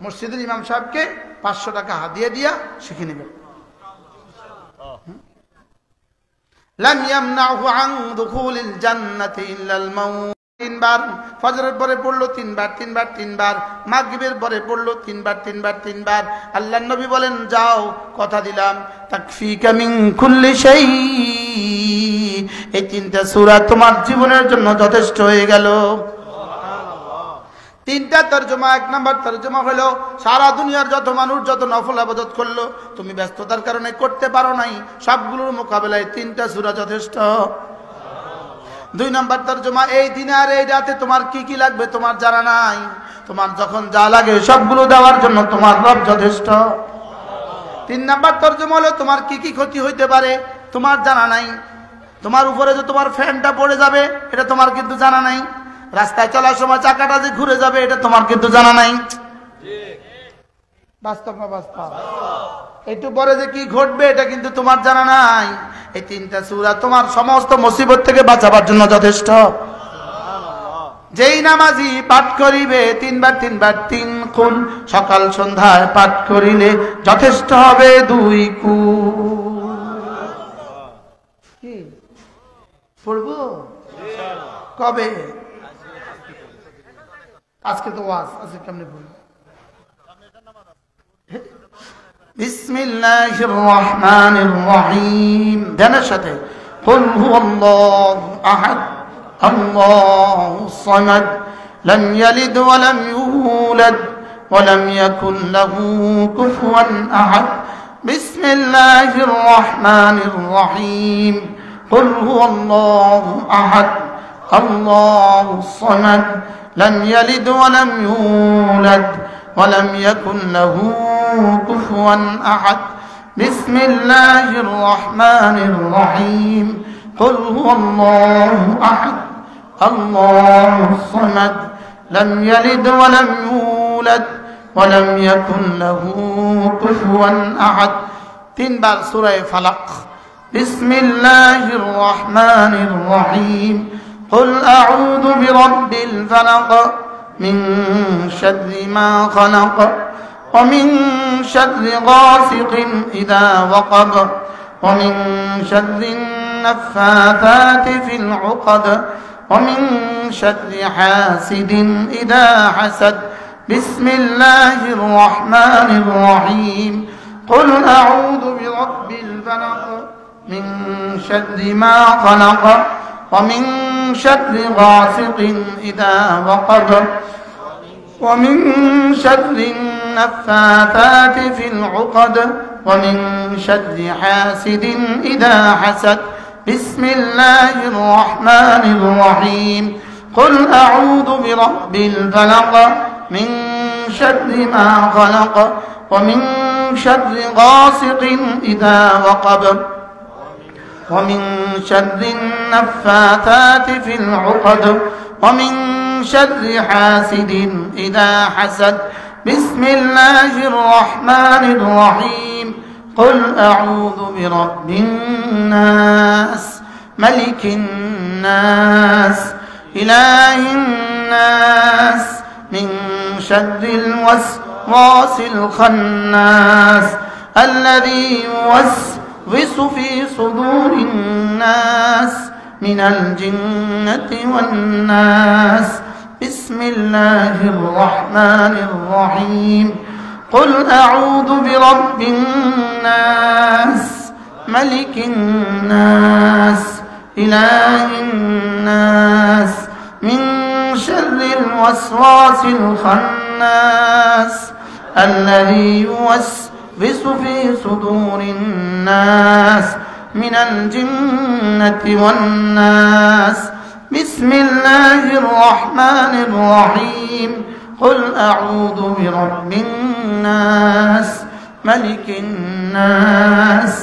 মসজিদের ইমাম সাহেবকে 500 টাকা হাদিয়া দিয়া শিখে নেবেন। লাম ইয়ামনাহু আন দুখুলিল জান্নাতি ইল্লাল মাউত। 3 বার ফজরের পরে পড়লো 3 বার 3 বার 3 বার, মাগরিবের পরে পড়লো 3 বার 3 বার 3 বার। আল্লাহর নবী বলেন যাও কথা দিলাম তাকফিকা মিন কুল্লি শাই, এই 3টা সূরা তোমার জীবনের জন্য যথেষ্ট হয়ে গেল। 3টা তরজমা। 1 নাম্বার তরজমা হলো সারা দুনিয়ার যত মানুষ যত নফল ইবাদত করলো, তুমি ব্যস্ততার কারণে করতে পারো নাই, সবগুলোর মোকাবেলায় 3টা সূরা যথেষ্ট। 2 নাম্বার তরজমা, এই দিনে আর এই রাতে তোমার কি কি লাগবে তোমার জানা নাই, তোমার যখন যা লাগে সবগুলো দেওয়ার জন্য তোমার রব যথেষ্ট। 3 নাম্বার তরজমা হলো তোমার কি কি ক্ষতি হইতে পারে তোমার জানা নাই, তোমার উপরে যে তোমার ফ্যানটা পড়ে যাবে এটা তোমার কিন্তু জানা নাই, রাস্তায় চলার সময় চাকাটা যে ঘুরে যাবে এটা তোমার কিন্তু জানা নাই। বাস্তব না বাস্তব? একটু পরে যে কি ঘটবে এটা কিন্তু তোমার জানা নাই। এই 3টা সূরা তোমার সমস্ত মুসিবত থেকে বাঁচাবার জন্য যথেষ্ট। যেই নামাজি পাঠ করিবে 3 বার 3 বার 3 কুল, সকাল সন্ধ্যায় পাঠ করিলে যথেষ্ট হবে 2 কুল। কি পড়বো কবে? আজকে তো ওয়াজ, আজকে কেমনে পড়বো? বিসমিল্লাহির রহমানির রহিম। ধ্যানের সাথে কুল হুয়াল্লাহু আহাদ আল্লাহুস সামাদ লাম ইয়ালিদ ওয়া লাম ইউলাদ ওয়া লাম ইয়াকুল লাহু কুফুয়ান আহাদ। বিসমিল্লাহির রহমানির রহিম। কুল হুয়াল্লাহু আহাদ আল্লাহুস সামাদ লাম ইয়ালিদ ওয়া লাম ইউলাদ ولم يكن له كفوا أحد. بسم الله الرحمن الرحيم. قل هو الله أحد الله الصمد لم يلد ولم يولد ولم يكن له كفوا أحد. 3 বার সূরা ফালাক। بسم الله الرحمن الرحيم. قل أعوذ برب الفلق من شر ما خلق ومن شر غاسق إذا وقب ومن شر النفاثات في العقد ومن شر حاسد إذا حسد. بسم الله الرحمن الرحيم. قل أعوذ برب الفلق من شر ما خلق ومن شر غاسق إذا وقب ومن شر النفاثات في العقد ومن شر حاسد إذا حسد. بسم الله الرحمن الرحيم. قل أعوذ برب الفلق من شر ما خلق ومن شر غاسق إذا وقب ومن شر النفاثات في العقد ومن شر حاسد إذا حسد بسم الله الرحمن الرحيم قل أعوذ برب الناس ملك الناس إله الناس من شر الوسواس الخناس الذي يوسوس في صدور الناس من الجنة والناس بسم الله الرحمن الرحيم قل أعوذ برب الناس ملك الناس إله الناس من شر الوسواس الخناس الذي يوسوس في صدور الناس من الجنة والناس بسم الله الرحمن الرحيم قل أعوذ برب الناس ملك الناس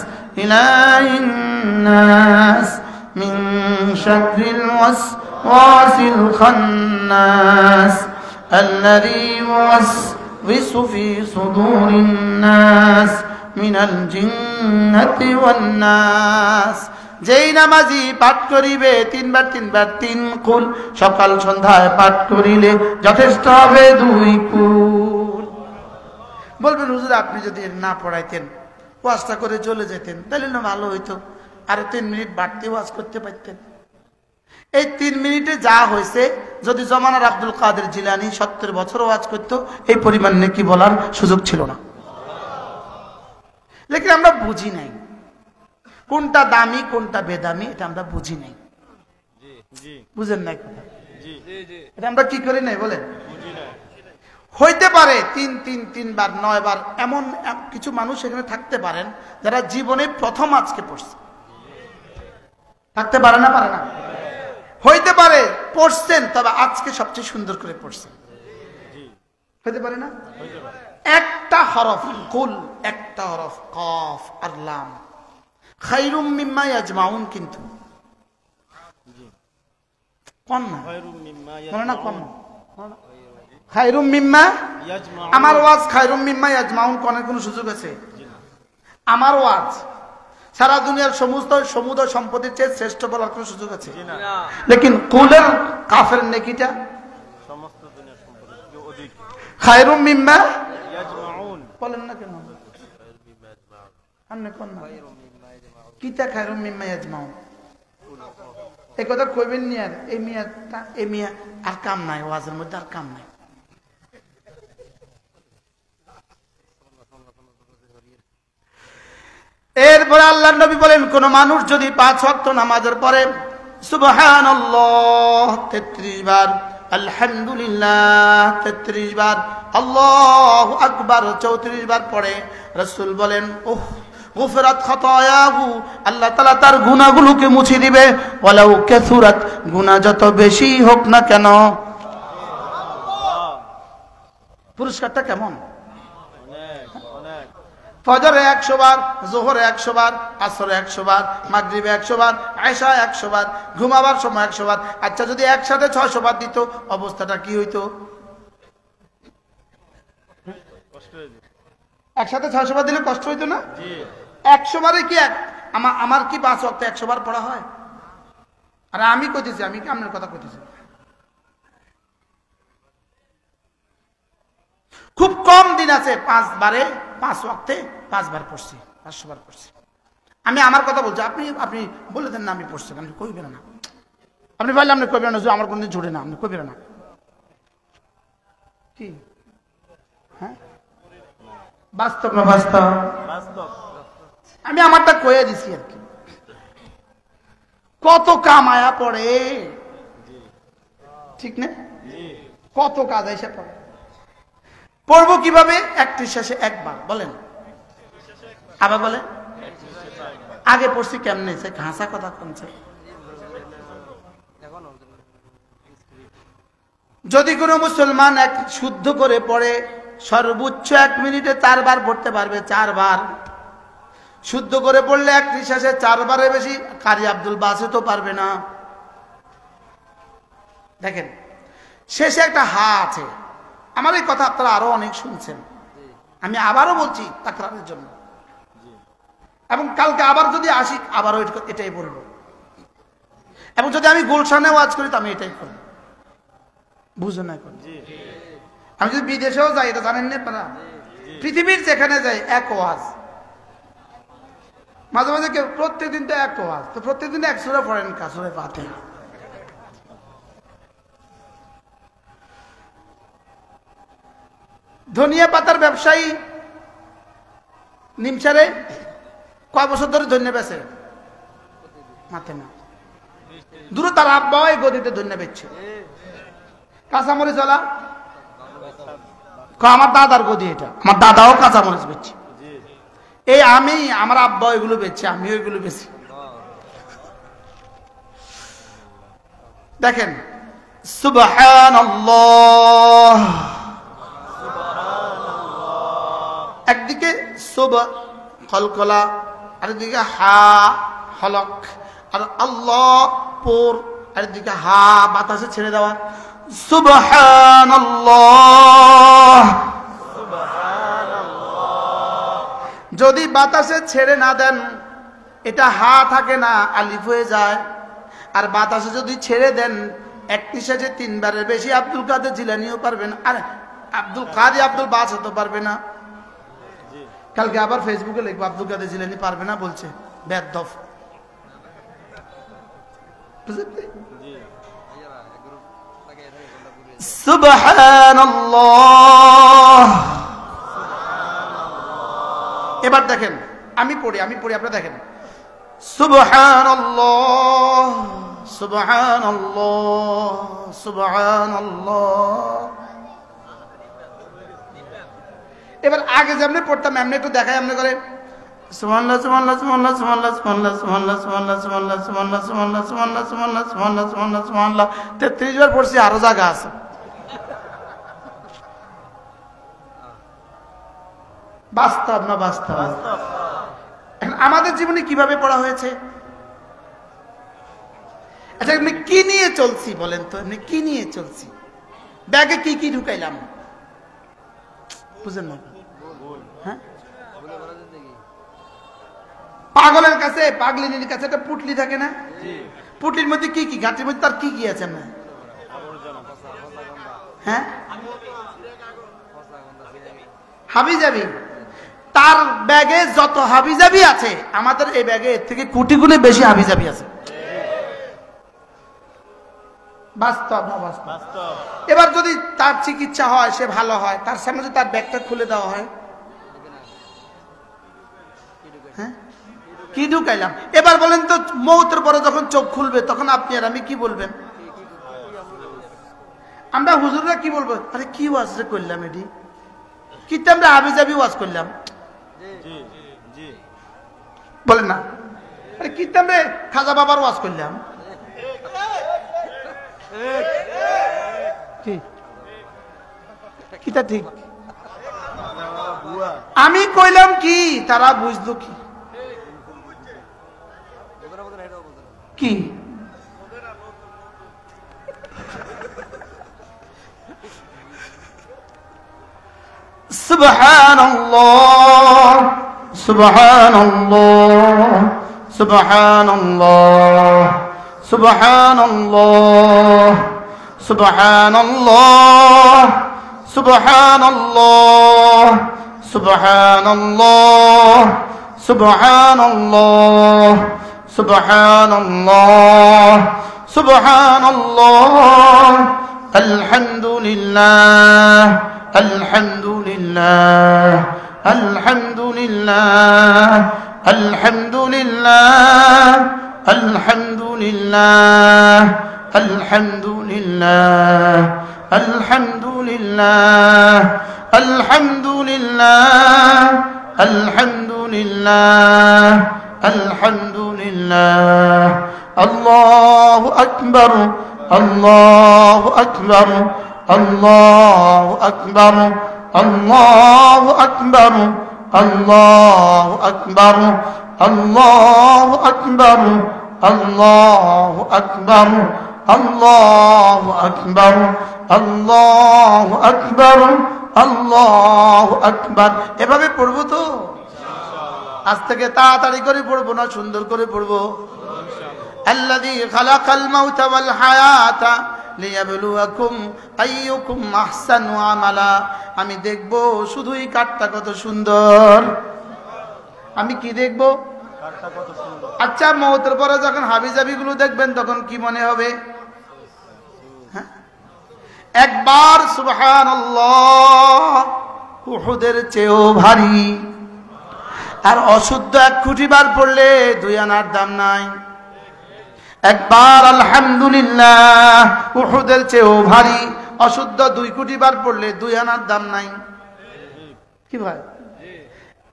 إله الناس من شر الوسواس الخناس الذي يوسوس في صدور الناس من الجنة والناس যেই নামাজি পাঠ করিবে তিনবার তিনবার 3 কুল সকাল সন্ধ্যায় পাঠ করিলে যথেষ্ট হবে 2 কুল। বলবেন হুজুর আপনি যদি না পড়াইতেন ওয়াজটা করে চলে যেতেন তাহলে না ভালো হইতো, আর 3 মিনিট বাড়তি ওয়াজ করতে পারতেন। এই 3 মিনিটে যা হয়েছে যদি জমানার আব্দুল কাদের জিলানী 70 বছর ওয়াজ করতো এই পরিমাণ নেকি বলার সুযোগ ছিল না। লেকিন আমরা বুঝি নাই কোনটা দামি কোনটা বেদামি, এটা আমরা বুঝি নাই। বুঝেন নাই কথা? এটা আমরা কি করি নাই বলেন? হইতে পারে 3 বার 9 বার এমন কিছু মানুষ এখানে থাকতে পারেন যারা জীবনে প্রথম আজকে পড়ছে, থাকতে পারে না? পারে না? হইতে পারে পড়ছেন তবে আজকে সবচেয়ে সুন্দর করে পড়ছেন, হইতে পারে না? একটা হরফ কুল, একটা হরফ কফ আর লাম খায়রুম মিম্মা ইয়াজমাউন, কিন্তু কোন না মনে না কোন খায়রুম মিম্মা আমার ওয়াজ খায়রুম মিম্মা ইয়াজমাউন কোনের কোন সুযোগ আছে? আমার ওয়াজ সারা দুনিয়ার সমস্ত সমুদ্র সম্পত্তির চেয়ে শ্রেষ্ঠ বলার কোন সুযোগ আছে? লেকিন কুলের কাফের নেকিটা সমস্ত দুনিয়ার সম্পত্তির চেয়ে অধিক। খায়রুম মিম্মা ইয়াজমাউন বলেন না কেন? আপনি কোন না কিতা খায়রুম মিম্মা ইয়াজমাউন এই কথা কইবেন নি? আর এই মিয়া আর কাম নাই, ওয়াজের মধ্যে আর কাম নাই। এরপরে আল্লাহর নবী বলেন কোন মানুষ যদি 5 ওয়াক্ত নামাজের পরে সুবহানাল্লাহ 33 বার, আলহামদুলিল্লাহ 33 বার, আল্লাহু আকবার 34 বার পড়ে, রাসূল বলেন ওহ গুফরাত খাতায়াহু, আল্লাহ তাআলা তার গুনাহগুলোকে মুছে দিবে, ওয়ালাউ কাসুরাত, গুনাহ যত বেশি হোক না কেন। পুরস্কারটা কেমন? ফজরে 100 বার, যোহরে 100 বার, আসরে 100 বার, মাগরিবে 100 বার, আয়েশা 100 বার, ঘুমাবার সময় 100 বার। আচ্ছা যদি একসাথে 600 বার দিত অবস্থাটা কি হইতো? একসাথে 600 বার দিলে কষ্ট হইতো না? 100 বারে কি আমার কি 5 ওয়াক্ত 100 বার পড়া হয়? আর আমি কইতেছি, আমি কি আপনার কথা কইতেছি? খুব কম দিন আছে 5 বারে 5 ওয়াক্তে 5 বার পড়ছি, 500 বার পড়ছি। আমি আমার কথা বলছি, আপনি বলে দেন না আমি পড়ছি, আপনি কইবেন না। আপনি বললে আপনি কইবেন না যে আমার কোনদিন ঝুড়ে না, আপনি কইবেন না কি? হ্যাঁ বাস্তব না বাস্তব? আমি আমারটা কয়ে দিছি আর কি। কত কামায়া পড়ে, ঠিক না? কত কাজ এসে পড়ে। পড়বো কিভাবে? একটি শেষে একবার বলেন, আবার বলেন। আগে পড়ছি কেমনে? ঘাসা কথা কমছে। যদি কোনো মুসলমান এক শুদ্ধ করে পড়ে সর্বোচ্চ 1 মিনিটে 4 বার পড়তে পারবে, 4 বার। শুদ্ধ করে পড়লে এক নিঃশ্বাসে 4 বারের বেশি কারি আব্দুল বাসিতও পারবে না। দেখেন শেষে একটা হা আছে। আমার এই কথা আপনারা আরো অনেক শুনছেন, আমি আবারও বলছি তাকরারের জন্য। এবং কালকে আবার যদি আসি আবারও এটাই বলবো, এবং যদি আমি গুলশানে ওয়াজ করি তো আমি এটাই করবো। বুঝুন না, আমি যদি বিদেশেও যাই, এটা জানেন না আপনারা, পৃথিবীর যেখানে যাই এক ওয়াজ। মাঝে মাঝে কেউ প্রত্যেকদিন তো এক ওয়াজ, তো প্রত্যেকদিন 1 সূরা পড়েন, সূরা ফাতিহা। ধনিয়া পাতার ব্যবসায়ী নিমসারে কয় বছর ধরে ধন্য বেছে মাথে না, দূর তার আব্বা এই গদিতে ধন্য বেচছে। কাঁচামরিচ ওলা আমার দাদার গদি, এটা আমার দাদাও কাঁচামরিচ বেচছে। এই আমি আমার আব্বা এগুলো বেচছে, আমিও এগুলো বেচি। দেখেন সুবহানাল্লাহ, একদিকে সুব কলকলা, আরেকদিকে হা হলক, আর আল্লাহ পুর, আরেকদিকে হা বাতাসে ছেড়ে দেওয়া। সুবহানাল্লাহ, যদি বাতাসে ছেড়ে না দেন এটা হা থাকে না, আলিফ হয়ে যায়। আর বাতাসে যদি ছেড়ে দেন এক নিঃশ্বাসে 3 বারের বেশি আব্দুল কাদের জিলানিও পারবেন, আর আব্দুল কাদের আব্দুল বাসিত পারবে না। কালকে আবার ফেসবুকে লিখবো আব্দুল কাদের জিলানি পারবে না বলছে, বেদফ। সুবহানাল্লাহ। এবার দেখেন আমি পড়ি আপনারা দেখেন। সুবহানাল্লাহ সুবহানাল্লাহ সুবহানাল্লাহ। এবার আগে যেমনি পড়তাম এমনি একটু দেখাই, এমনি করে সুবহানাল্লাহ সুবহানাল্লাহ সুবহানাল্লাহ সুবহানাল্লাহ সুবহানাল্লাহ সুবহানাল্লাহ সুবহানাল্লাহ সুবহানাল্লাহ সুবহানাল্লাহ সুবহানাল্লাহ সুবহানাল্লাহ সুবহানাল্লাহ সুবহানাল্লাহ সুবহানাল্লাহ 33 বার পড়ছি, আরো জায়গা আছে। বাস্তব না বাস্তব? আমাদের জীবনে কিভাবে পড়া হয়েছে? আচ্ছা এমনি কি নিয়ে চলছি বলেন তো, এমনি কি নিয়ে চলছি? ব্যাগে কি কি ঢুকাইলাম বুঝেন না? হ্যাঁ, পাগলের কাছে পাগলিনীর কাছে একটা পুটলি থাকে না, পুটলির মধ্যে কি কি, ঘাটের মধ্যে তার কি কি আছে না? হ্যাঁ, হাবিজাবি। তার ব্যাগে যত হাবিজাবি আছে আমাদের এই ব্যাগে এর থেকে কোটি গুণে বেশি হাবিজাবি আছে। বাস্তব না বাস্তব? এবার যদি তার চিকিৎসা হয়, সে ভালো হয়, তার সামনে যদি তার ব্যাগটা খুলে দেওয়া হয়, হ্যাঁ কি ঢুকাইলাম? এবার বলেন তো মৌতের পরে যখন চোখ খুলবে তখন আপনি আর আমি কি বলবেন? আমরা হুজুররা কি বলবো? আরে কি ওয়াজ করলাম, এটি কি আমরা হাবিজাবি ওয়াজ করলাম বলেন না? আরে কি আমরা খাজা বাবার ওয়াজ করলাম। কিটা ঠিক? আমি কইলাম কি, তারা বুঝলো কি? কি সুবহানাল্লাহ সুবহানাল্লাহ সুবহানাল্লাহ সুবহানাল্লাহ সুবহানাল্লাহ সুবহানাল্লাহ সুবহানাল্লাহ সুবহানাল্লাহ সুবহানাল্লাহ সুবহানাল্লাহ আলহামদুলিল্লাহ আলহামদুলিল্লাহ আলহামদুলিল্লাহ আলহামদুলিল্লাহ আলহামদুলিল্লাহ আলহামদুলিল্লাহ আলহামদুলিল্লাহ আলহামদুলিল্লাহ আলহামদুলিল্লাহ আলহামদুলিল্লাহ আল্লাহু আকবার আল্লাহু আকবার আল্লাহু আকবার, আল্লাহু আকবার, আল্লাহু আকবার, আল্লাহু আকবার, আল্লাহু আকবার, আল্লাহু আকবার, আল্লাহু আকবার, আল্লাহু আকবার। এভাবে পড়বো তো? আজ থেকে তাড়াতাড়ি করে পড়বো না সুন্দর করে পড়বো? আল্লাযী খালাকাল মাউতা ওয়াল হায়াতা লিয়াবলুয়াকুম আইয়ুকুম আহসানু আমালা। আমি দেখব শুধুই কাঠটা কত সুন্দর। আমি কি দেখব? কাঠটা কত সুন্দর। আচ্ছা, মওতের পরে যখন হাবিজাবি গুলো দেখবেন তখন কি মনে হবে? হ্যাঁ? একবার সুবহানাল্লাহ, উহুদের চেয়েও ভারী। আর অশুদ্ধ 1 কোটি বার পড়লে 2 আনার দাম নাই। একবার আলহামদুলিল্লাহ, উহুদের চেয়েও ভারী। অশুদ্ধ 2 কোটি বার পড়লে 2 আনার দাম নাই। কি ভাই?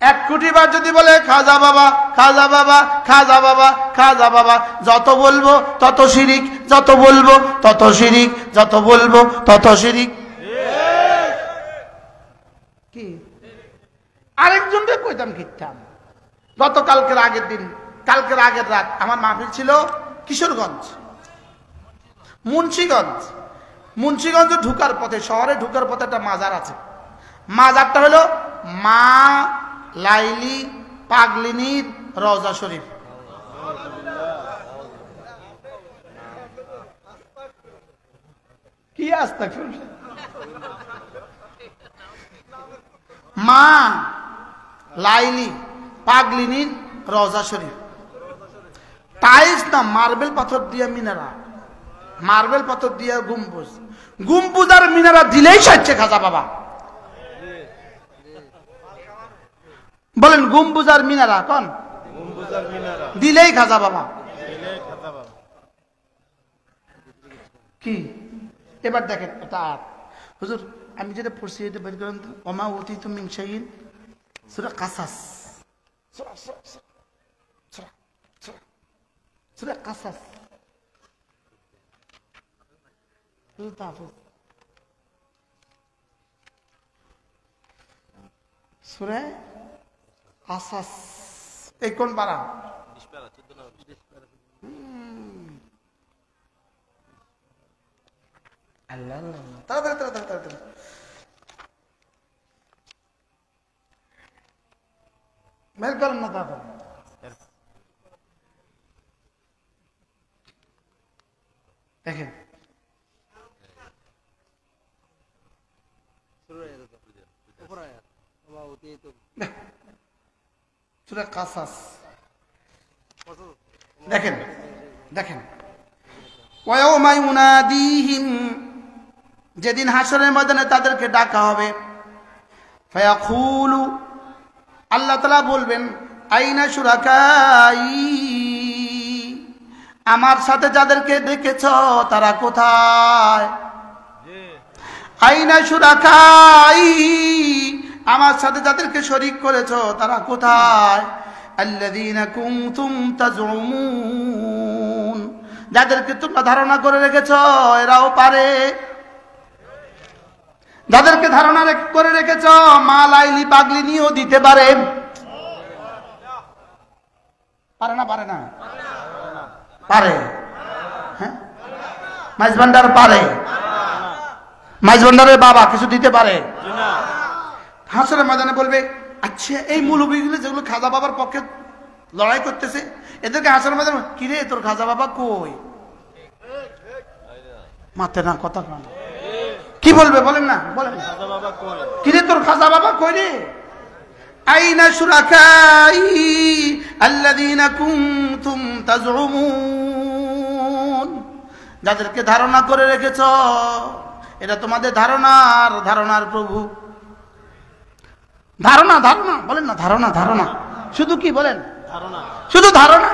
1 কোটি বার যদি বলে খাজা বাবা, খাজা বাবা, খাজা বাবা, খাজা বাবা, যত বলবো তত শিরিক, যত বলবো তত শিরিক, যত বলবো তত শিরিক। কি আরেকজনকে কইতাম কিতাম। গতকালকের আগের দিন, কালকের আগের রাত আমার মাহফিল ছিল কিশোরগঞ্জ, মুন্সিগঞ্জ ঢুকার পথে, শহরে ঢুকার পথে একটা মাজার আছে। মাজারটা হলো মা লাইলি পাগলিনীর রওজা শরীফ। কি আস্তাগফিরুল্লাহ। মা লাইলি পাগলিনীর রওজা শরীফ। টাইলস না, মার্বেল পাথর দিয়ে মিনারা, মার্বেল পাথর দিয়ে গম্বুজ। গম্বুজ আর মিনারা দিলেই সাজছে খাজা বাবা। বলেন গম্বুজ আর মিনারা কোন? দিলেই খাজা বাবা। কি এবার দেখেন এটা হুজুর, আমি যেটা পড়ছি এটা বের করেন তো। ওমা উতিতু মিন শাইইন, সূরা কাসাস, সূরা কাসাস, সূরা কাসাস। এই কোন পারা? আল্লাহ তাড়াতাড়ি বের করেন না তাড়াতাড়ি। দেখেন সূরা কাসাস, দেখেন দেখেন। ওয়ায়াউমা ইউনাদিহিম, যেদিন হাসরের ময়দানে তাদেরকে ডাকা হবে। ফায়াকুলু, আল্লাহ তাআলা বলবেন, আইনা শুরাকাই, আমার সাথে যাদেরকে ডেকেছ তারা কোথায়? আইনা শুরাকাই, আমার সাথে যাদেরকে শরীক করেছ তারা কোথায়? আল্লাযীনা কুনতুম তাজউমুন, যাদেরকে তোমরা ধারণা করে রেখেছ এরাও পারে। যাদেরকে ধারণা করে রেখেছ মা লাইলি পাগলি নিয়েও দিতে পারে। পারে না? পারে না? পারে। হ্যাঁ, মাইজ ভান্ডার পারে। মাইজ ভান্ডারের বাবা কিছু দিতে পারে। হাসরের ময়দানে বলবে, আচ্ছা এই মৌলবীগুলো যেগুলো খাজা বাবার পক্ষে লড়াই করতেছে, এদেরকে হাসরের ময়দানে, কিরে তোর খাজা বাবা কই? মাতে না কথা কান। কি বলবে বলেন না, বলেন কিরে তোর খাজা বাবা কই রে? আইনা শুরাকাই আল্লাযীনা কুনতুম তাজউমুন, যাদেরকে ধারণা করে রেখেছ এটা তোমাদের ধারণার প্রভু। ধারণা বলেন না, ধারণা শুধু কি বলেন? শুধু ধারণা।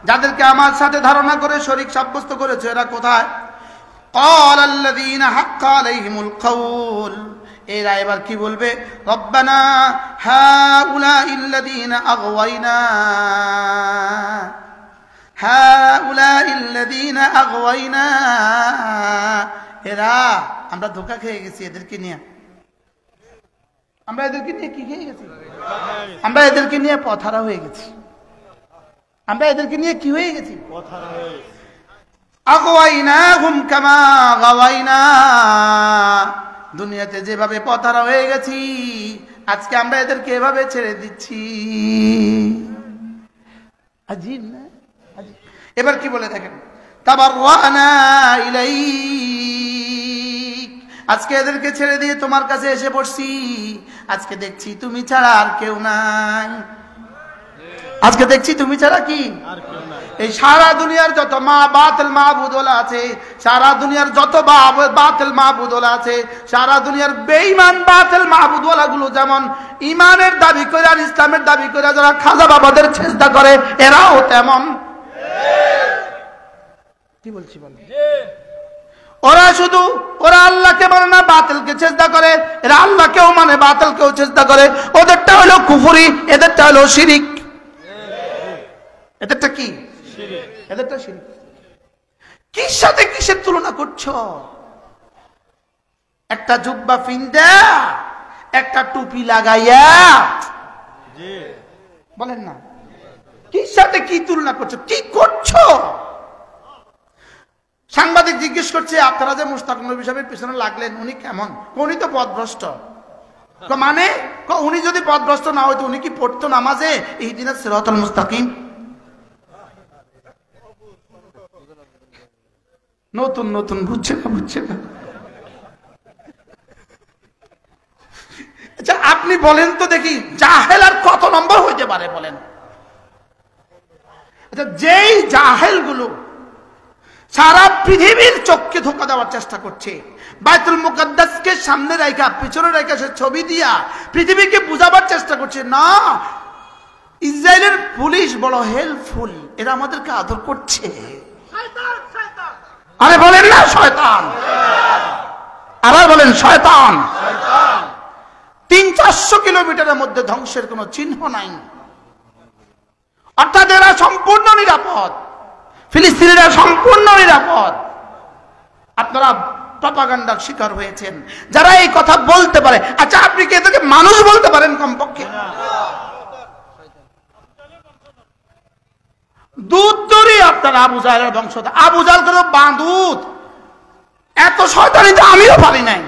যাদেরকে আমার সাথে ধারণা করে শরীক সাব্যস্ত করেছে এরা কোথায়? قال الذين حق عليهم القول, এরা এবার কি বলবে? রব্বানা হাউলাই الذين اغوينا, হাউলাই الذين اغوينا, এরা আমরা ধোকা খেয়ে গেছি এদেরকে নিয়ে। আমরা এদেরকে নিয়ে কি খেয়ে গেছি? আমরা এদেরকে নিয়ে পথারা হয়ে গেছি। আমরা এদেরকে নিয়ে কি হয়ে গেছি? আগওয়াইনাহুম কামা গাওয়াইনা। দুনিয়াতে যেভাবে পথারা হয়ে গেছি, আজকে আমরা এদেরকে এভাবে ছেড়ে দিচ্ছি। আজীব না? আজীব। এবার কি বলে দেখেন, তাবাররানা ইলাইক, আজকে এদেরকে ছেড়ে দিয়ে তোমার কাছে এসে পড়ছি। আজকে দেখছি তুমি ছাড়া আর কেউ নাই। আজকে দেখছি তুমি ছাড়া কি এই সারা দুনিয়ার যত বাতিল মাবুদওয়ালা আছে, সারা দুনিয়ার যত বাতিল মাবুদওয়ালা আছে, সারা দুনিয়ার বেঈমান বাতিল মাবুদওয়ালা গুলো যেমন ইমানের দাবি করে আর ইসলামের দাবি করে যারা খাজা বাবাদের সিজদা করে, এরাও তেমন। কি বলছি বল? ওরা শুধু ওরা আল্লাহকে মানে না, বাতিলকে সিজদা করে। এরা আল্লাহকেও মানে, বাতিলকেও সিজদা করে। ওদেরটা হলো কুফরি, এদেরটা হলো শিরিক। এদেরটা কি? এদেরটা শিরিক। কির সাথে কিসের তুলনা করছো? একটা জুব্বা পিন্দা, একটা টুপি লাগাইয়া, বলেন না, কির সাথে কি তুলনা করছো? কি করছো? সাংবাদিক জিজ্ঞেস করছে, আপনারা যে মুশতাক নবী সাহেবের পিছনে লাগলেন, উনি কেমন? উনি তো পথভ্রষ্ট। মানে উনি যদি পথভ্রষ্ট না হইতো, উনি কি পড়তো নামাজে ইহদিনাস সিরাতাল মুস্তাকিম? নতুন নতুন বুঝছে না, বুঝছে না। আচ্ছা আপনি বলেন তো দেখি, জাহেল আর কত নম্বর হইতে পারে বলেন? আচ্ছা যেই জাহেল গুলো সারা পৃথিবীর চোখকে ধোঁকা দেওয়ার চেষ্টা করছে, বাইতুল মুকাদ্দাসকে সামনে রাখা পিছনে রাখা সে ছবি দিয়া পৃথিবীকে বুঝাবার চেষ্টা করছে, না ইসরায়েলের পুলিশ বড় হেল্পফুল, এরা আমাদেরকে আদর করছে। আরে বলেন না শয়তান, আবার বলেন শয়তান। 300-400 কিলোমিটারের মধ্যে ধ্বংসের কোনো চিহ্ন নাই, অর্থাৎ এরা সম্পূর্ণ নিরাপদ, ফিলিস্তিনিরা সম্পূর্ণ নিরাপদ। আপনারা প্রপাগান্ডার শিকার হয়েছেন যারা এই কথা বলতে পারে। আচ্ছা আপনি কি এদেরকে মানুষ বলতে পারেন? কমপক্ষে দুধ তৈরি আপনার আবু জাহেলের বংশধর। আবু জাহেল কোনো বাঁদুত, এত শয়তানি তো আমিও পারি নাই।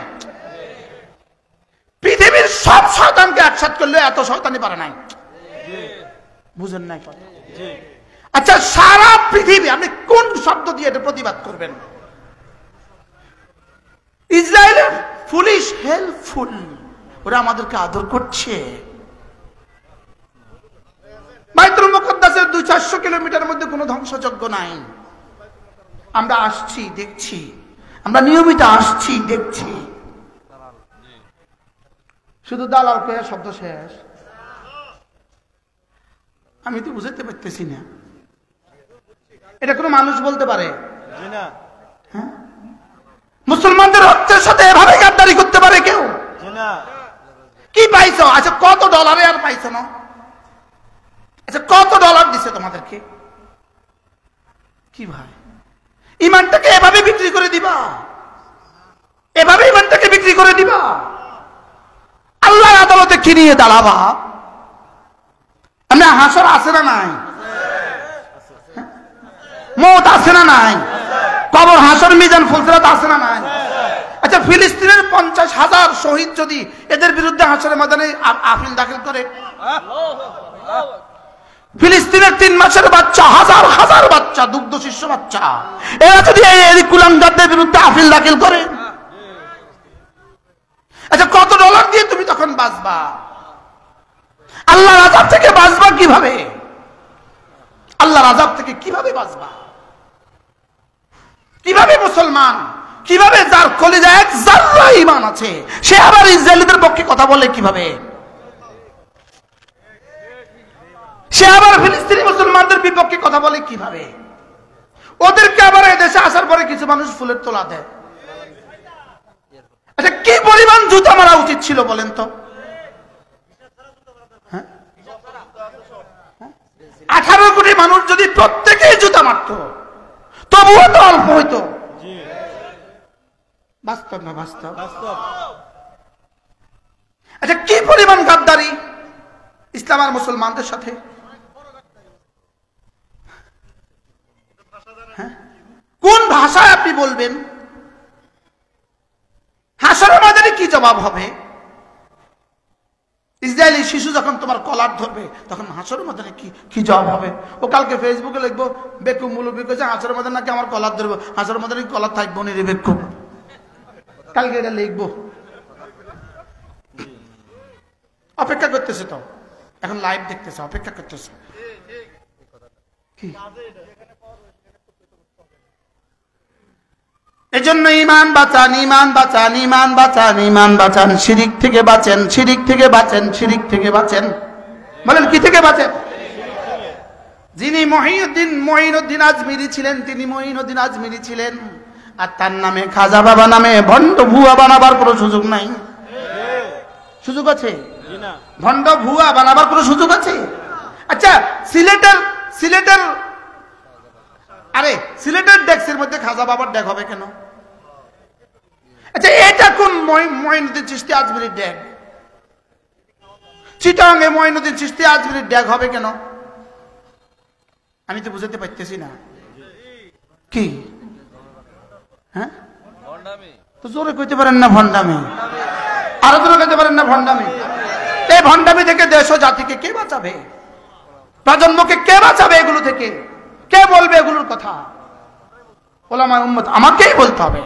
পৃথিবীর সব শয়তানকে একসাথ করলে এত শয়তানি পারে নাই। বুঝেন নাই কথা? আচ্ছা সারা পৃথিবী আপনি কোন শব্দ দিয়ে এটা প্রতিবাদ করবেন? ইসরায়েলের পুলিশ হেল্পফুল, ওরা আমাদেরকে আদর করছে। বাইতুল মুকাদ্দাসের 200-400 কিলোমিটারের মধ্যে কোনো ধ্বংসযজ্ঞ নাই। আমরা আসছি দেখছি, আমরা নিয়মিত আসছি দেখছি। শুধু দালাল কয়ে শব্দ শেষ। আমি তো বুঝতে পারতেছি না, এটা কোনো মানুষ বলতে পারে? হ্যাঁ, মুসলমানদের রক্তের সাথে এভাবে গাদ্দারি করতে পারে কেউ? কি পাইছো? আচ্ছা কত ডলারে আর পাইছো না? আচ্ছা কত ডলার দিছে তোমাদেরকে? কি ভাই, ইমানটাকে এভাবে বিক্রি করে দিবা? এভাবে ইমানটাকে বিক্রি করে দিবা? আল্লাহর আদালতে কি নিয়ে দাঁড়াবা? আমরা হাসর আছে না নাই? মওত আছে না নাই? কবর হাসর মিজান ফুলসিরাত আছে না নাই? আচ্ছা ফিলিস্তিনের 50,000 শহীদ যদি এদের বিরুদ্ধে হাসরের ময়দানে আপিল দাখিল করে, ফিলিস্তিনের 3 মাসের বাচ্চা, হাজার হাজার বাচ্চা, দুগ্ধ শিশু বাচ্চা, এরা যদি এই কুলাঙ্গারদের বিরুদ্ধে আপিল দাখিল করে, আচ্ছা কত ডলার দিয়ে তুমি তখন বাঁচবা? আল্লাহর আযাব থেকে বাঁচবা কিভাবে? আল্লাহর আযাব থেকে কিভাবে বাঁচবা? কিভাবে মুসলমান, কিভাবে যার কলিজায় এক যারা ঈমান আছে সে আবার ইসরায়েলিদের পক্ষে কথা বলে কিভাবে? সে আবার ফিলিস্তিনি মুসলমানদের বিপক্ষে কথা বলে কিভাবে? ওদেরকে আবার এই দেশে আসার পরে কিছু মানুষ ফুলের তোলা দেয়। আচ্ছা কি পরিমাণ জুতা মারা উচিত ছিল বলেন তো? 18 কোটি মানুষ যদি প্রত্যেকেই জুতা মারত তবুও তো অল্প হইতো। বাস্তব না বাস্তব? বাস্তব। আচ্ছা, কি পরিমাণ গাদ্দারি ইসলাম আর মুসলমানদের সাথে? হ্যাঁ? কোন ভাষায় আপনি বলবেন? হাসরের ময়দানে কি জবাব হবে? ইসরায়েলি শিশু যখন তোমার কলার ধরবে তখন হাসরের ময়দানে কি জবাব হবে? ও কালকে ফেসবুকে লিখবো বেকুব মুলুবি কইছে হাসরের ময়দানে নাকি আমার কলার ধরবো, হাসরের ময়দানে কলার থাকবো নি রে বেকুব। কালকে এটা লিখবো। অপেক্ষা করতেছে তো, এখন লাইভ দেখতেছে, অপেক্ষা করতেছে। কি এজন্য ঈমান বাঁচান, ঈমান বাঁচান, ঈমান বাঁচান, ঈমান বাঁচান। শিরিক থেকে বাঁচেন, শিরিক থেকে বাঁচেন, শিরিক থেকে বাঁচেন। বলেন কি থেকে বাঁচেন? যিনি মঈনুদ্দিন আজমিরি ছিলেন, তিনি মঈনুদ্দিন আজমিরি ছিলেন, আর তার নামে খাজা বাবা নামে ভণ্ড ভুয়া বানাবার কোনো সুযোগ নাই। সুযোগ আছে? ভণ্ড ভুয়া বানাবার কোনো সুযোগ আছে? আচ্ছা, সিলেটের ডেস্কের মধ্যে খাজা বাবার ডেক হবে কেন? আচ্ছা, এটা কোন মঈনুদ্দিন চিশতি আজমিরির ডেক? চিটাঙ্গে মঈনুদ্দিন চিশতি আজমিরির ডেক হবে কেন? আমি তো বুঝাতে পারতেছি না। কি হ্যাঁ, তো জোরে কইতে পারেন না ভণ্ডামি? আরো জোরে কইতে পারেন না ভণ্ডামি? এই ভণ্ডামি থেকে দেশ ও জাতিকে কে বাঁচাবে? প্রজন্মকে কে বাঁচাবে এগুলো থেকে? কে বলবে এগুলোর কথা? ওলামায়ে উম্মত আমাকেই বলতে হবে,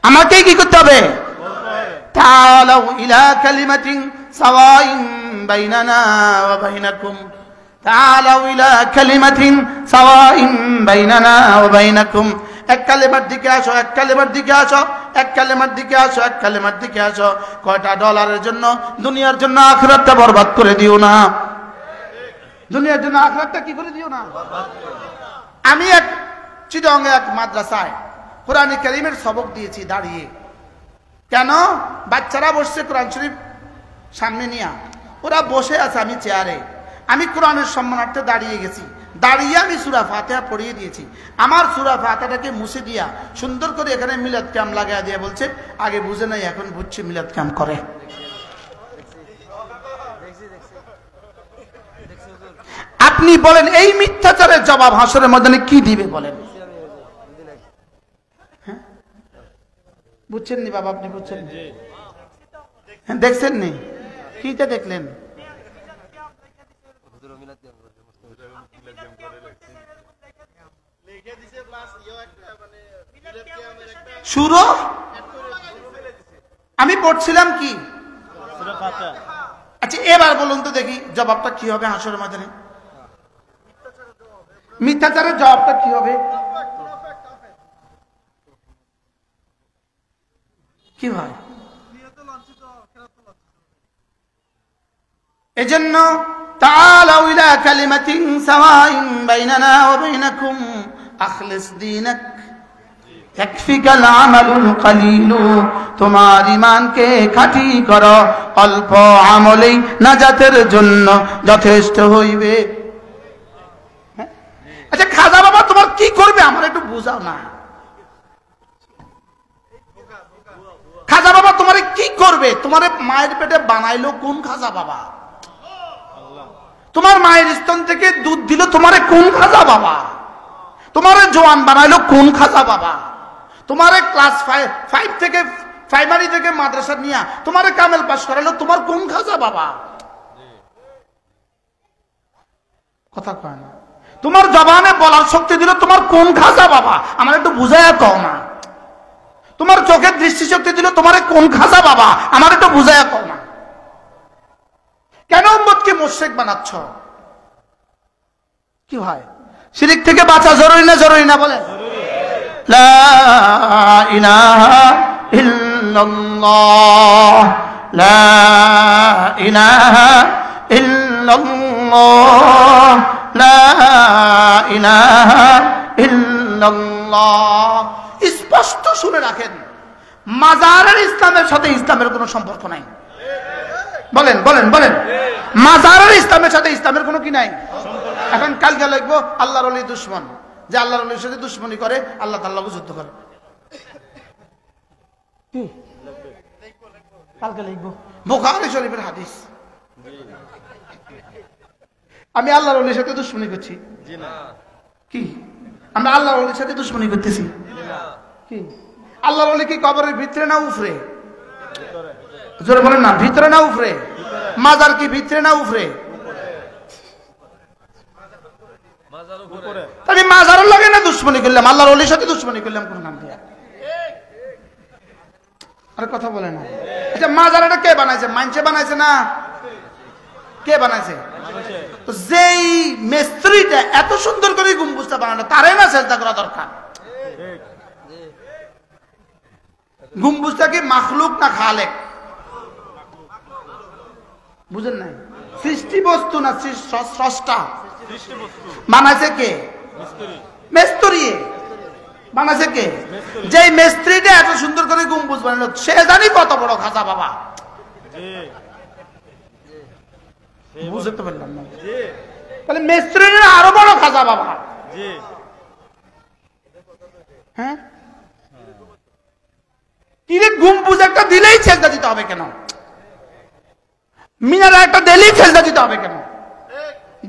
আমাকেই কি করতে হবে? তাআলাউ ইলা কালিমাতিন সাওয়াইন বাইনানা ওয়া বাইনাকুম, তাআলাউ ইলা কালিমাতিন সাওয়াইন বাইনানা ওয়া বাইনাকুম। এক কালেমার দিকে আসো, এক কালেমার দিকে আসো, এক কালেমার দিকে আসো, এক কালেমার দিকে আসো। কয়টা ডলারের জন্য দুনিয়ার জন্য আখিরাতটা বরবাদ করে দিও না। দুনিয়ার জন্য আখিরাতটা কি করে দিও না। আমি এক চিটাঙ্গে এক মাদ্রাসায় কোরআনে কারীমের সবক দিয়েছি দাঁড়িয়ে। কেন? বাচ্চারা বসছে কোরআন শরীফ সামনে নিয়ে, ওরা বসে আছে, আমি চেয়ারে, আমি কোরআনের সম্মানার্থে দাঁড়িয়ে গেছি। দাঁড়িয়ে আমি সূরা ফাতিহা পড়িয়ে দিয়েছি। আমার সূরা ফাতিহাটাকে মুছে দিয়া সুন্দর করে এখানে মিলাদ ক্যাম্প লাগাই দিয়ে বলছে, আগে বুঝে নাই এখন বুঝছি মিলাদ ক্যাম্প করে। আপনি বলেন এই মিথ্যাচারের জবাব হাসরের ময়দানে কি দিবে বলেন? হ্যাঁ, বুঝছেন নি বাবা? আপনি বুঝছেন? হ্যাঁ, দেখছেন নি? কিটা দেখলেন? শুরু আমি পড়ছিলাম কি? আচ্ছা, এবার বলুন তো দেখি জবাবটা কি হবে হাসরের ময়দানে? মিথ্যাচারের জবাবটা কি হবে? কি হয়? এজন্য তাআলাউ ইলা কালিমাতিন সাওয়াইন বাইনানা ওয়া বাইনাকুম আখলিস দীনাক ইয়াকফিকাল আমালুল কালিলু। তোমার ঈমানকে খাঁটি করো, অল্প আমলেই নাজাতের জন্য যথেষ্ট হইবে। আচ্ছা, খাজা বাবা তোমার কি করবে আমার একটু বুঝাও না। খাজা বাবা তোমার কি করবে? তোমার মায়ের পেটে বানাইলো কোন খাজা বাবা? তোমার মায়ের স্তন থেকে দুধ দিল তোমারে কোন খাজা বাবা? তোমারে জওয়ান বানাইলো কোন খাজা বাবা? তোমারে ক্লাস 5 থেকে প্রাইমারি থেকে মাদ্রাসা নিয়া তোমারে কামেল পাস করাইলো তোমার কোন খাজা বাবা? কথা কয় না। তোমার জবানে বলার শক্তি দিল তোমার কোন খাজা বাবা? আমার একটু বুঝাইয়া কও না। তোমার চোখের দৃষ্টিশক্তি দিল তোমারে কোন খাজা বাবা? আমার একটু বুঝাইয়া কও না। কেন উম্মতকে মুশরিক বানাচ্ছ? কি হয়? শিরিক থেকে বাঁচা জরুরি না জরুরি না বলেন? লা ইলাহা ইল্লাল্লাহ, লা ইলাহা ইল্লাল্লাহ, লা ইলাহা ইল্লাল্লাহ। স্পষ্ট শুনে রাখেন, মাজারের ইসলামের সাথে ইসলামের কোনো সম্পর্ক নাই। বলেন বলেন বলেন, মাজারের ইসলামের সাথে ইসলামের কোনো কি নাই? এখন কালকে লিখবো আল্লাহর ওলি দুশমন, যে আল্লাহর ওলির সাথে দুশমনি করে আল্লাহ তাআলাকে যুদ্ধ করে। কি কালকে লিখবো বুখারী শরীফের হাদিস। আমি আল্লাহর ওলির সাথে দুশমনি করছি? কি আমরা আল্লাহর ওলির সাথে দুশমনি করতেছি? কি আল্লাহর ওলি কি কবরের ভিতরে না উপরে? জোরে বলেন না, ভিতরে না উপরে? মাজার কি ভিতরে না উপরে? আমি মাজারের লাগে না দুশমনি করলাম, আল্লাহর ওলির সাথে দুশমনি করলাম কোন নাম দিয়া? আরে কথা বলে না। আচ্ছা মাজারটা কে বানাইছে? মানুষে বানাইছে না কে বানাইছে? যেই মিস্ত্রিটা এত সুন্দর করে গম্বুজটা বানালো তারে না সেজদা করা দরকার। গম্বুজটা কি মাখলুক না খালেক? বুঝেন নাই? সৃষ্টি বস্তু না স্রষ্টা? বানাইছে কে? মিস্ত্রি। বানাইছে কে? যে মিস্ত্রিটা এত সুন্দর করে গম্বুজ বানালো সে জানি কত বড় খাজা বাবা। বুঝতে পারলাম না। তাহলে মিস্ত্রিটা আরো বড় খাজা বাবা। হ্যাঁ কিরে গম্বুজ একটা দিলেই সেজদা দিতে হবে কেন? মিনারা একটা দিলেই সেজদা দিতে হবে কেন?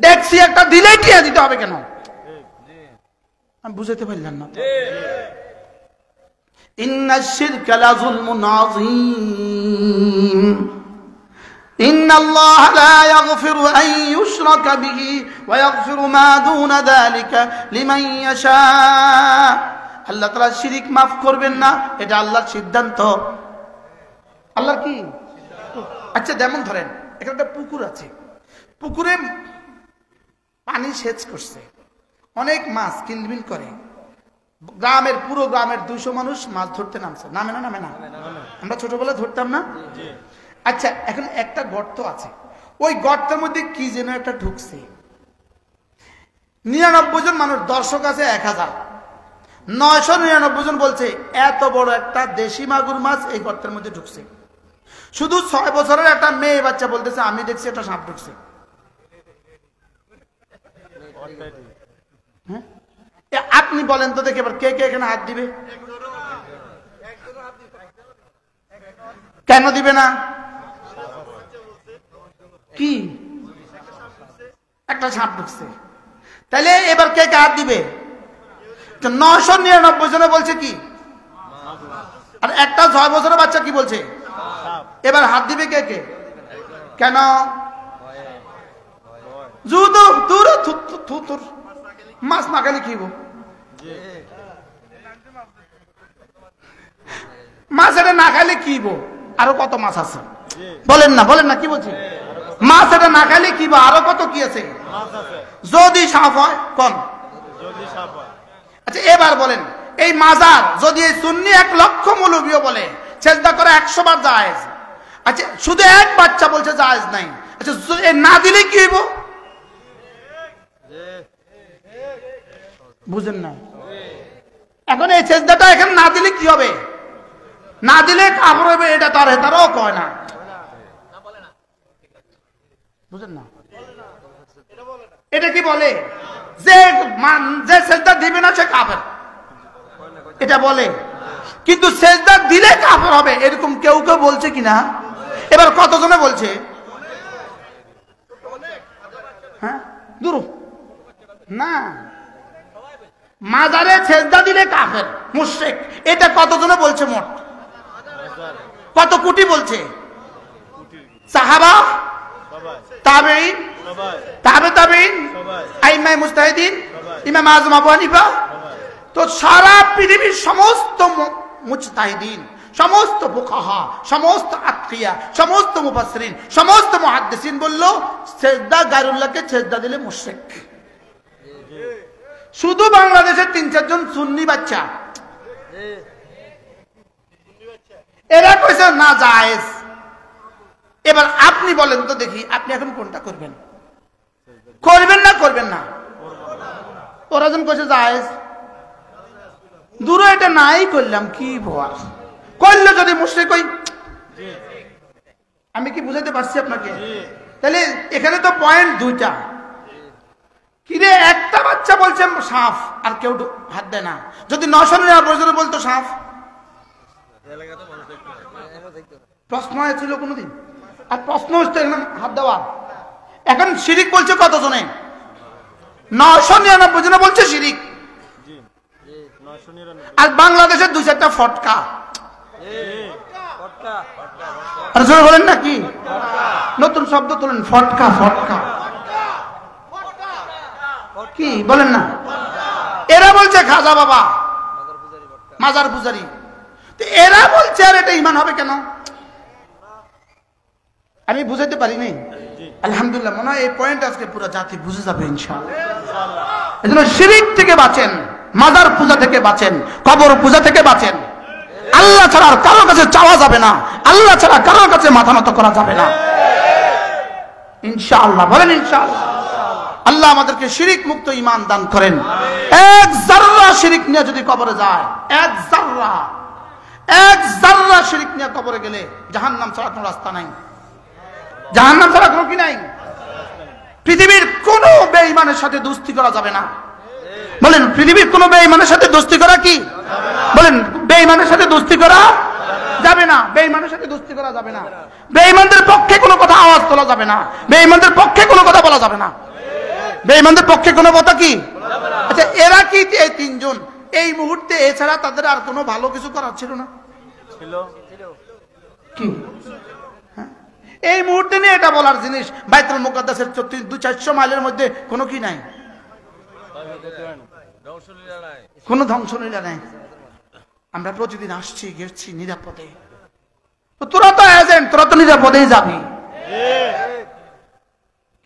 ডেক্সি একটা দিলেই টিয়া দিতে হবে কেন? আমি বুঝাতে পারলাম না। ইন্নাশ শিরকা লাযুলমুন আযীম ইন্নাল্লাহ লা ইয়াগফিরু আন ইউশরাকা বিহি ওয়া ইয়াগফিরু মা দুনা যালিকা লিমান ইয়াশা। আল্লাহ তাআলা শিরক মাফ করবেন না, এটা আল্লাহর সিদ্ধান্ত। আল্লাহর কি? আচ্ছা যেমন ধরেন এখানে একটা পুকুর আছে, পুকুরে পানি সেচ করছে, অনেক মাছ কিলবিল করে, গ্রামের পুরো গ্রামের 200 মানুষ মাছ ধরতে নামছে। নামে না? নামে না? আমরা ছোটবেলায় ধরতাম না? আচ্ছা এখন একটা গর্ত আছে, ওই গর্তের মধ্যে কি যেন একটা ঢুকছে। 99 জন মানুষ, দর্শক আছে 1000, 999 জন বলছে এত বড় একটা দেশি মাগুর মাছ এই গর্তের মধ্যে ঢুকছে। শুধু 6 বছরের একটা মেয়ে বাচ্চা বলতেছে আমি দেখছি একটা সাপ ঢুকছে। হ্যাঁ আপনি বলেন তো দেখে এবার কে কে এখানে হাত দিবে? কেন দিবে না? কি একটা সাপ ঢুকছে, তাহলে এবার কে কে হাত দিবে? 999 জনে বলছে কি, আর একটা 6 বছরের বাচ্চা কি বলছে? এবার হাত দিবে কে কে? কেন? মাছ না খালি খাইব, মাছ এটা না খাইলে কিব? আরো কত মাছ আছে বলেন না, বলেন না কি বলছি? মাছ এটা না খাইলে কিব? আরো কত কি আছে? যদি সাপ হয় কোন? আচ্ছা এবার বলেন এই মাজার যদি এই সুন্নি 1 লক্ষ মৌলবীও বলে সেজদা করে 100 বার জায়েজ, আচ্ছা শুধু এক বাচ্চা বলছে জায়েজ নাই, আচ্ছা না দিলে কি হইব? বুঝেন না? এখন এই সেজদাটা এখানে না দিলে কি হবে? না দিলে কাফর হবে, এটা তার হেতারও কয় না। বুঝেন না? এটা কি বলে যে সেজদা দিবে না সে কাফের, এটা বলে। কিন্তু সেজদা দিলে কাফের হবে এরকম কেউ কেউ বলছে কিনা? এবার কতজনে বলছে? হ্যাঁ দূর না, মাজারে সেজদা দিলে কাফের মুশরিক, এটা কতজনে বলছে? মোট কত কোটি বলছে? সাহাবা, তাবেঈন, তাবেঈন, আইম্মায়ে মুজতাহিদিন, ইমাম আযম আবু হানিফা, তো সারা পৃথিবীর সমস্ত মুজতাহিদিন, সমস্ত ফুকাহা, সমস্ত আতকিয়া, সমস্ত মুফাসসিরিন, সমস্ত মুহাদ্দিসিন বলল সেজদা গায়রুল্লাহকে সেজদা দিলে মুশরিক। শুধু বাংলাদেশের 3-4 জন সুন্নি বাচ্চা এরা কইছে না জায়েজ। এবার আপনি বলেন তো দেখি আপনি এখন কোনটা করবেন? করবেন না করবেন না? ওরা যখন কইছে জায়েজ, দূরে এটা নাই করলাম কি ভয় করলে যদি মুশরিক হই। আমি কি বুঝাতে পারছি আপনাকে? তাহলে এখানে তো পয়েন্ট 2টা। কিরে একটা বাচ্চা বলছে সাফ আর কেউ হাত দেয় না, যদি 999 বলতো সাফ প্রশ্ন হয়েছিল কোনোদিন? আর প্রশ্ন হচ্ছে হাত দেওয়া। এখন শিরিক বলছে কতজনে? 999 জনে বলছে শিরিক। আর বাংলাদেশের 2-4টা ফটকা। বলেন না কি নতুন শব্দ তোলেন? ফটকা। ফটকা কি বলেন না? এরা বলছে খাজা বাবা, মাজার পূজারি। এরা বলছে আর এটা ইমান হবে কেন? আমি বুঝাইতে পারিনি। আলহামদুলিল্লাহ, মনে হয় এই পয়েন্ট আজকে পুরো জাতি বুঝে যাবে ইনশাআল্লাহ। এজন্য শিরিক থেকে বাঁচেন, মাজার পূজা থেকে বাঁচেন, কবর পূজা থেকে বাঁচেন। আল্লাহ ছাড়া আর কারোর কাছে চাওয়া যাবে না, আল্লাহ ছাড়া কারোর কাছে মাথা নত করা যাবে না ইনশাআল্লাহ। বলেন ইনশাআল্লাহ। আল্লাহ আমাদেরকে শিরিক মুক্ত ঈমান দান করেন। এক জাররা শিরিক নিয়ে যদি কবরে যায়, এক জাররা শিরিক নিয়ে কবরে গেলে জাহান্নাম ছাড়া কোনো রাস্তা নাই। জাহান্নাম ছাড়া কোনো কি নাই? পৃথিবীর কোন বেঈমানের সাথে দোস্তি করা যাবে না। বলেন পৃথিবীর কোন বেঈমানের সাথে দোস্তি করা কি? বলেন বেঈমানের সাথে দোস্তি করা যাবে না। বেঈমানের সাথে দোস্তি করা যাবে না। বেঈমানদের পক্ষে কোনো কথা আওয়াজ তোলা যাবে না। বেঈমানদের পক্ষে কোনো কথা বলা যাবে না। বেঈমানদের পক্ষে কোনো কথা কি? আচ্ছা, এরা কি এই তিনজন এই মুহূর্তে এছাড়া তাদের আর কোনো ভালো কিছু করার ছিল না? কি এই মুহূর্তে নিয়ে এটা বলার জিনিস? বাইতুল মুকাদ্দাসের 200-400 মাইলের মধ্যে কোনো কি নাই? কোনো ধ্বংসলীলা নাই। আমরা প্রতিদিন আসছি গেছি নিরাপদে। তোরা তো এজেন্ট, তোরা তো নিরাপদেই যাবি।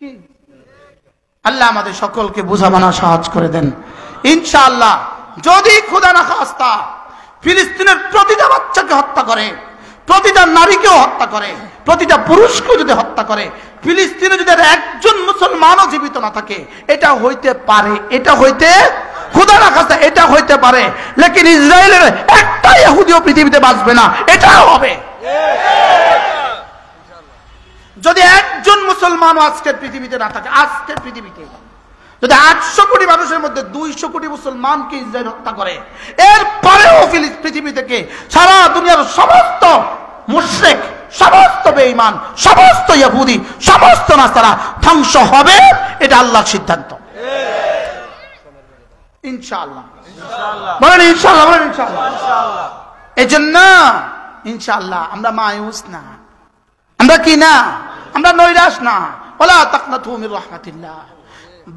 কি আল্লাহ আমাদের সকলকে বুঝাবানা সহজ করে দেন ইনশাআল্লাহ। যদি খোদা না খাস্তা ফিলিস্তিনের প্রতিটা বাচ্চাকে হত্যা করে, প্রতিটা নারীকেও হত্যা করে, প্রতিটা পুরুষকেও যদি হত্যা করে, ফিলিস্তিনে যদি একজন মুসলমানও জীবিত না থাকে, এটা হইতে পারে, এটা হইতে খোদা না খাস্তা এটা হইতে পারে। লেকিন ইসরায়েলের একটা ইহুদিও পৃথিবীতে বাঁচবে না, এটাও হবে। যদি একজন মুসলমান আজকের পৃথিবীতে না থাকে, আজকের পৃথিবীতে যদি 800 কোটি মানুষের মধ্যে 200 কোটি মুসলমানকে ইসরায়েল হত্যা করে, এরপরেও পৃথিবী থেকে সারা দুনিয়ার সমস্ত মুশরিক, সমস্ত বেঈমান, সমস্ত ইহুদি, সমস্ত নাসারা ধ্বংস হবে। এটা আল্লাহর সিদ্ধান্ত ইনশাআল্লাহ। বলেন ইনশাআল্লাহ, বলেন ইনশাআল্লাহ। এজন্য ইনশাআল্লাহ আমরা মায়ুস না, আমরা কি না, আমরা নৈরাশ না। ওয়ালা তাকনাতু মির রাহমাতিল্লাহ।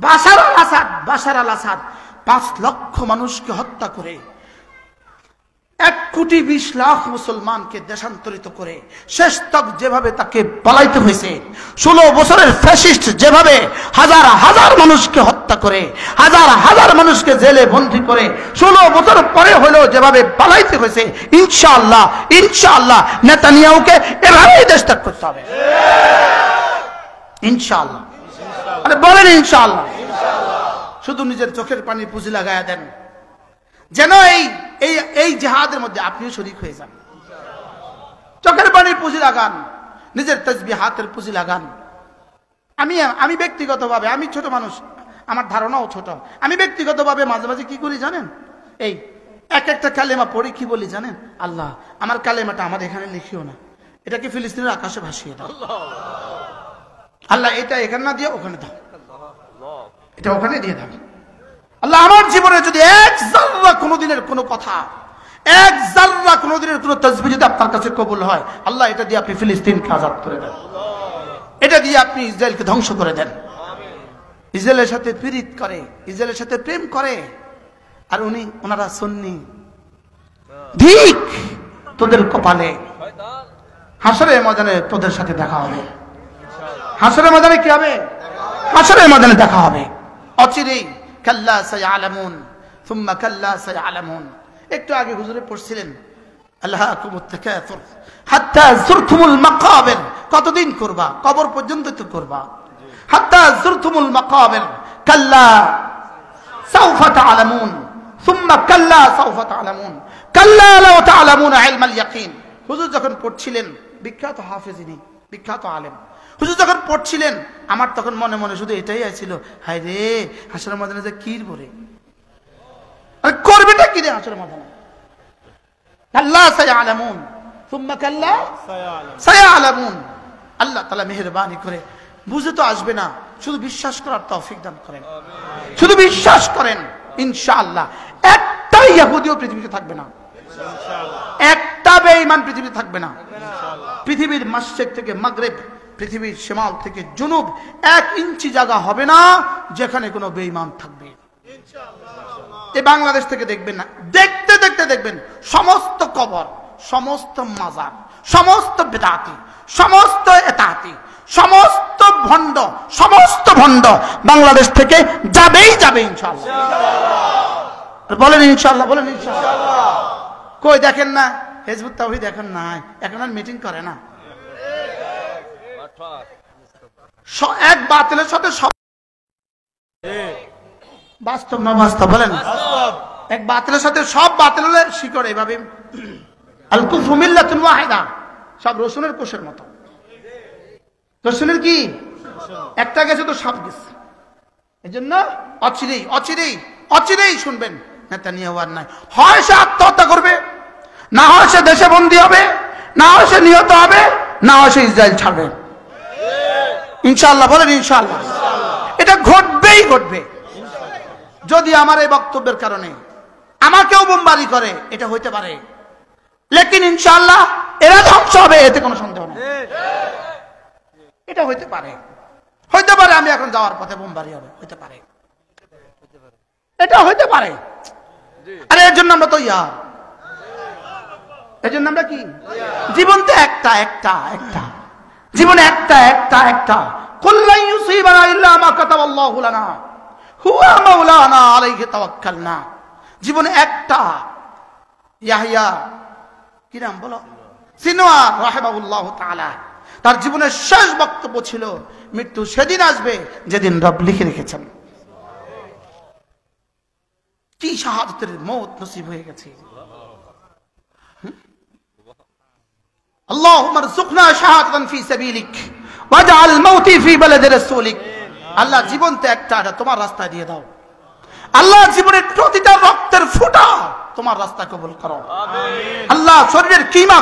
বাশার আল আসাদ 5 লক্ষ মানুষকে হত্যা করে 1,20,00,000 মুসলমানকে দেশান্তরিত করে শেষ তক যেভাবে তাকে পালাইতে হয়েছে, 16 বছরের ফ্যাসিস্ট যেভাবে হাজার হাজার মানুষকে হত্যা করে, হাজার হাজার মানুষকে জেলে বন্দী করে 16 বছর পরে হলেও যেভাবে পালাইতে হয়েছে, ইনশাআল্লাহ ইনশাআল্লাহ নেতানিয়াহুকে এভাবেই দেশ ত্যাগ করতে হবে ইনশাআল্লাহ। আরে বলেন ইনশাআল্লাহ। শুধু নিজের চোখের পানি পুঁজি লাগায়া দেন, যেন এই জিহাদের মধ্যে আপনিও শরীক হয়ে যান। চোখের পানির পুঁজি লাগান, নিজের তাসবিহাতের পুঁজি লাগান। আমি ব্যক্তিগতভাবে, আমি ছোট মানুষ, আমার ধারণাও ছোট। আমি ব্যক্তিগতভাবে মাঝে মাঝে কি করি জানেন? এই একটা কালেমা পড়ি, কি বলি জানেন? আল্লাহ আমার কালেমাটা আমার এখানে লিখিও না, এটাকে ফিলিস্তিনের আকাশে ভাসিয়ে দাও। আল্লাহ এটা এখানে না দিয়ে ওখানে দাও, এটা ওখানে দিয়ে দাও। আল্লাহ আমার জীবনে যদি এক জাররা কোনোদিনের কোনো কথা, এক জাররা কোনোদিনের কোনো তাসবিহ যদি আপনার কাছে কবুল হয়, আল্লাহ এটা দিয়ে আপনি ফিলিস্তিনকে আজাদ করে দেন, এটা দিয়ে আপনি ইসরায়েলকে ধ্বংস করে দেন। ইসরায়েলের সাথে পীড়িত করে, ইসরায়েলের সাথে প্রেম করে, আর ওনারা সুন্নি। ঠিক তোদের কপালে হাসরের ময়দানে তোদের সাথে দেখা হবে। হাসরের ময়দানে কি হবে? হাসরের ময়দানে দেখা হবে অচিরেই। কাল্লা সায়ালামুন সুম্মা কাল্লা সায়ালামুন। একটু আগে হুজুরে পড়ছিলেন আল্লাহুকুমুত তাকাসুর হাত্তা যুরতুমুল মাকাবির। কতদিন করবা? কবর পর্যন্ত তো করবা। হাত্তা যুরতুমুল মাকাবির কাল্লা সাউফা তাআলামুন সুম্মা কাল্লা সাউফা তাআলামুন কাল্লা লাউ তাআলামুনা ইলমাল ইয়াকিন। হুজুর যখন পড়ছিলেন, বিখ্যাত হাফেজ ইনি, বিখ্যাত আলেম, হুজুর যখন পড়ছিলেন আমার তখন মনে মনে শুধু এটাই আইছিল, হায় রে হাসরের ময়দানে যে কি বলে, আরে করবেটা কি রে হাসরের ময়দানে? কাল্লা সায়ালামুন সুম্মা কাল্লা সায়ালাম। সায়ালামুন। আল্লাহ তাআলা মেহেরবানি করে, বুঝে তো আসবে না, শুধু বিশ্বাস করার তৌফিক দান করেন। শুধু বিশ্বাস করেন, ইনশাআল্লাহ একটা ইহুদিও পৃথিবীতে থাকবে না, একটা বেঈমান পৃথিবীতে থাকবে না। পৃথিবীর মাশরিক থেকে মাগরিব, পৃথিবীর শিমাল থেকে জুনুব, 1 ইঞ্চি জায়গা হবে না যেখানে কোনো বেঈমান থাকবে। এই বাংলাদেশ থেকে দেখবেন না, দেখতে দেখতে দেখবেন সমস্ত কবর, সমস্ত মাজার, সমস্ত বিদআতি, সমস্ত এতাতি, সমস্ত ভণ্ড বাংলাদেশ থেকে যাবেই যাবে ইনশাআল্লাহ। বলেন ইনশাআল্লাহ, বলেন ইনশাআল্লাহ। কই দেখেন না হিজবুত তাওহীদ এখন নাই, এখন আর মিটিং করে না। এক বাতিলের সাথে সব বাস্তব না বাস্তব বলেন? এক বাতিলের সাথে সব বাতিলের শিকড় এইভাবে আল কুফরু মিল্লাতুন ওয়াহিদা, সব রসুনের কোষের মতো। রসুনের কি একটা গেছে তো সব গেছে। এজন্য অচিরেই শুনবেন নেতানিয়াহু আর নাই, হয় সে আত্মহত্যা করবে, না হয় সে দেশে বন্দী হবে, না হয় সে নিহত হবে, না হয় সে ইসরায়েল ছাড়বে। ইনশাআল্লাহ বলেন ইনশাআল্লাহ। এটা ঘটবেই ঘটবে। যদি আমার এই বক্তব্যের কারণে আমাকেও বোমবারি করে, এটা হইতে পারে, লেকিন ইনশাআল্লাহ এরা ধ্বংস হবে, এতে কোনো সন্দেহ নেই। এটা হইতে পারে, আমি এখন যাওয়ার পথে বোমবারি হবে, হইতে পারে, এটা হইতে পারে। আরে এর জন্য আমরা তো এর জন্য আমরা কি, জীবন তো একটা জীবন একটা কুল্লু ইউসিবানা ইল্লা মা কাতাবাল্লাহু লানা হুয়া মাওলানা আলাইহি তাওয়াক্কালনা। জীবন একটা। ইয়াহইয়া কি নাম বলো, সিনওয়ার রাহিমাহুল্লাহ তাআলা, তার জীবনের শেষ বক্তব্য ছিল, মৃত্যু সেদিন আসবে যেদিন রব লিখে রেখেছেন। কি শাহাদাতের মওত নসিব হয়ে গেছে। আল্লাহুম্মা রযুকনা শাহাদাতান ফি সাবিলিক ওয়াজআল মাউতি ফি বালাদি রাসূলিক। আল্লাহ জীবন তো একটা, তোমার রাস্তায় দিয়ে দাও। আল্লাহ জীবনের প্রতিটা রক্তের ফোঁটা তোমার রাস্তায় কবুল করো। আল্লাহ শরীরের কিমা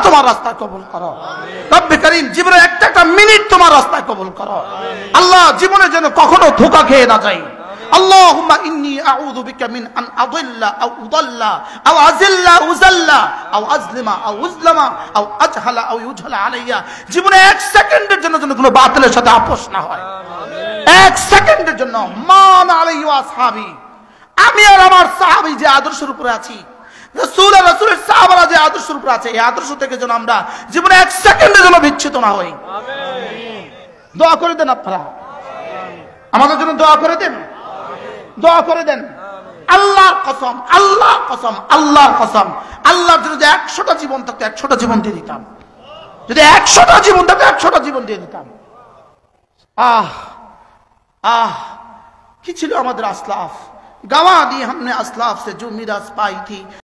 তোমার রাস্তায় কবুল করো। রব্বে কারীম জীবনের একটা মিনিট তোমার রাস্তায় কবুল করো। আল্লাহ জীবনে যেন কখনো ধোঁকা খেয়ে না যাই। আল্লাহুম্মা ইন্নী আউযু বিকা মিন আন আযিল্লা আও উযাল্লা আও আযিল্লা উযাল্লা আও আযলিমা আও উযলামা আও আজহালা আও ইউজহালা আলাইয়া। জীবনে 1 সেকেন্ডের জন্য যেন কোনো বাতিলের সাথে আপোষ না হয়। 1 সেকেন্ডের জন্য মান আলাইহি ওয়া আসহাবি, আমি আর আমার সাহাবী যে আদর্শের উপরে আছি, রাসূল আর রাসূলের সাহাবারা যে আদর্শের উপরে আছে, এই আদর্শ থেকে যেন আমরা জীবনে 1 সেকেন্ডের জন্য বিচ্যুত না হই। আমিন। দোয়া করে দেন আপনারা, আমাদের জন্য দোয়া করে দেন, দোয়া করে দেন। আল্লাহর কসম, আল্লাহর জন্য যে 100টা জীবন থাকতো 100টা জীবন দিয়ে দিতাম। যদি 100টা জীবন থাকতো 100টা জীবন দিয়ে দিতাম। কি ছিল আমাদের আসলাফ, गवाह दी हमने असलाफ से जो मिरास पाई थी।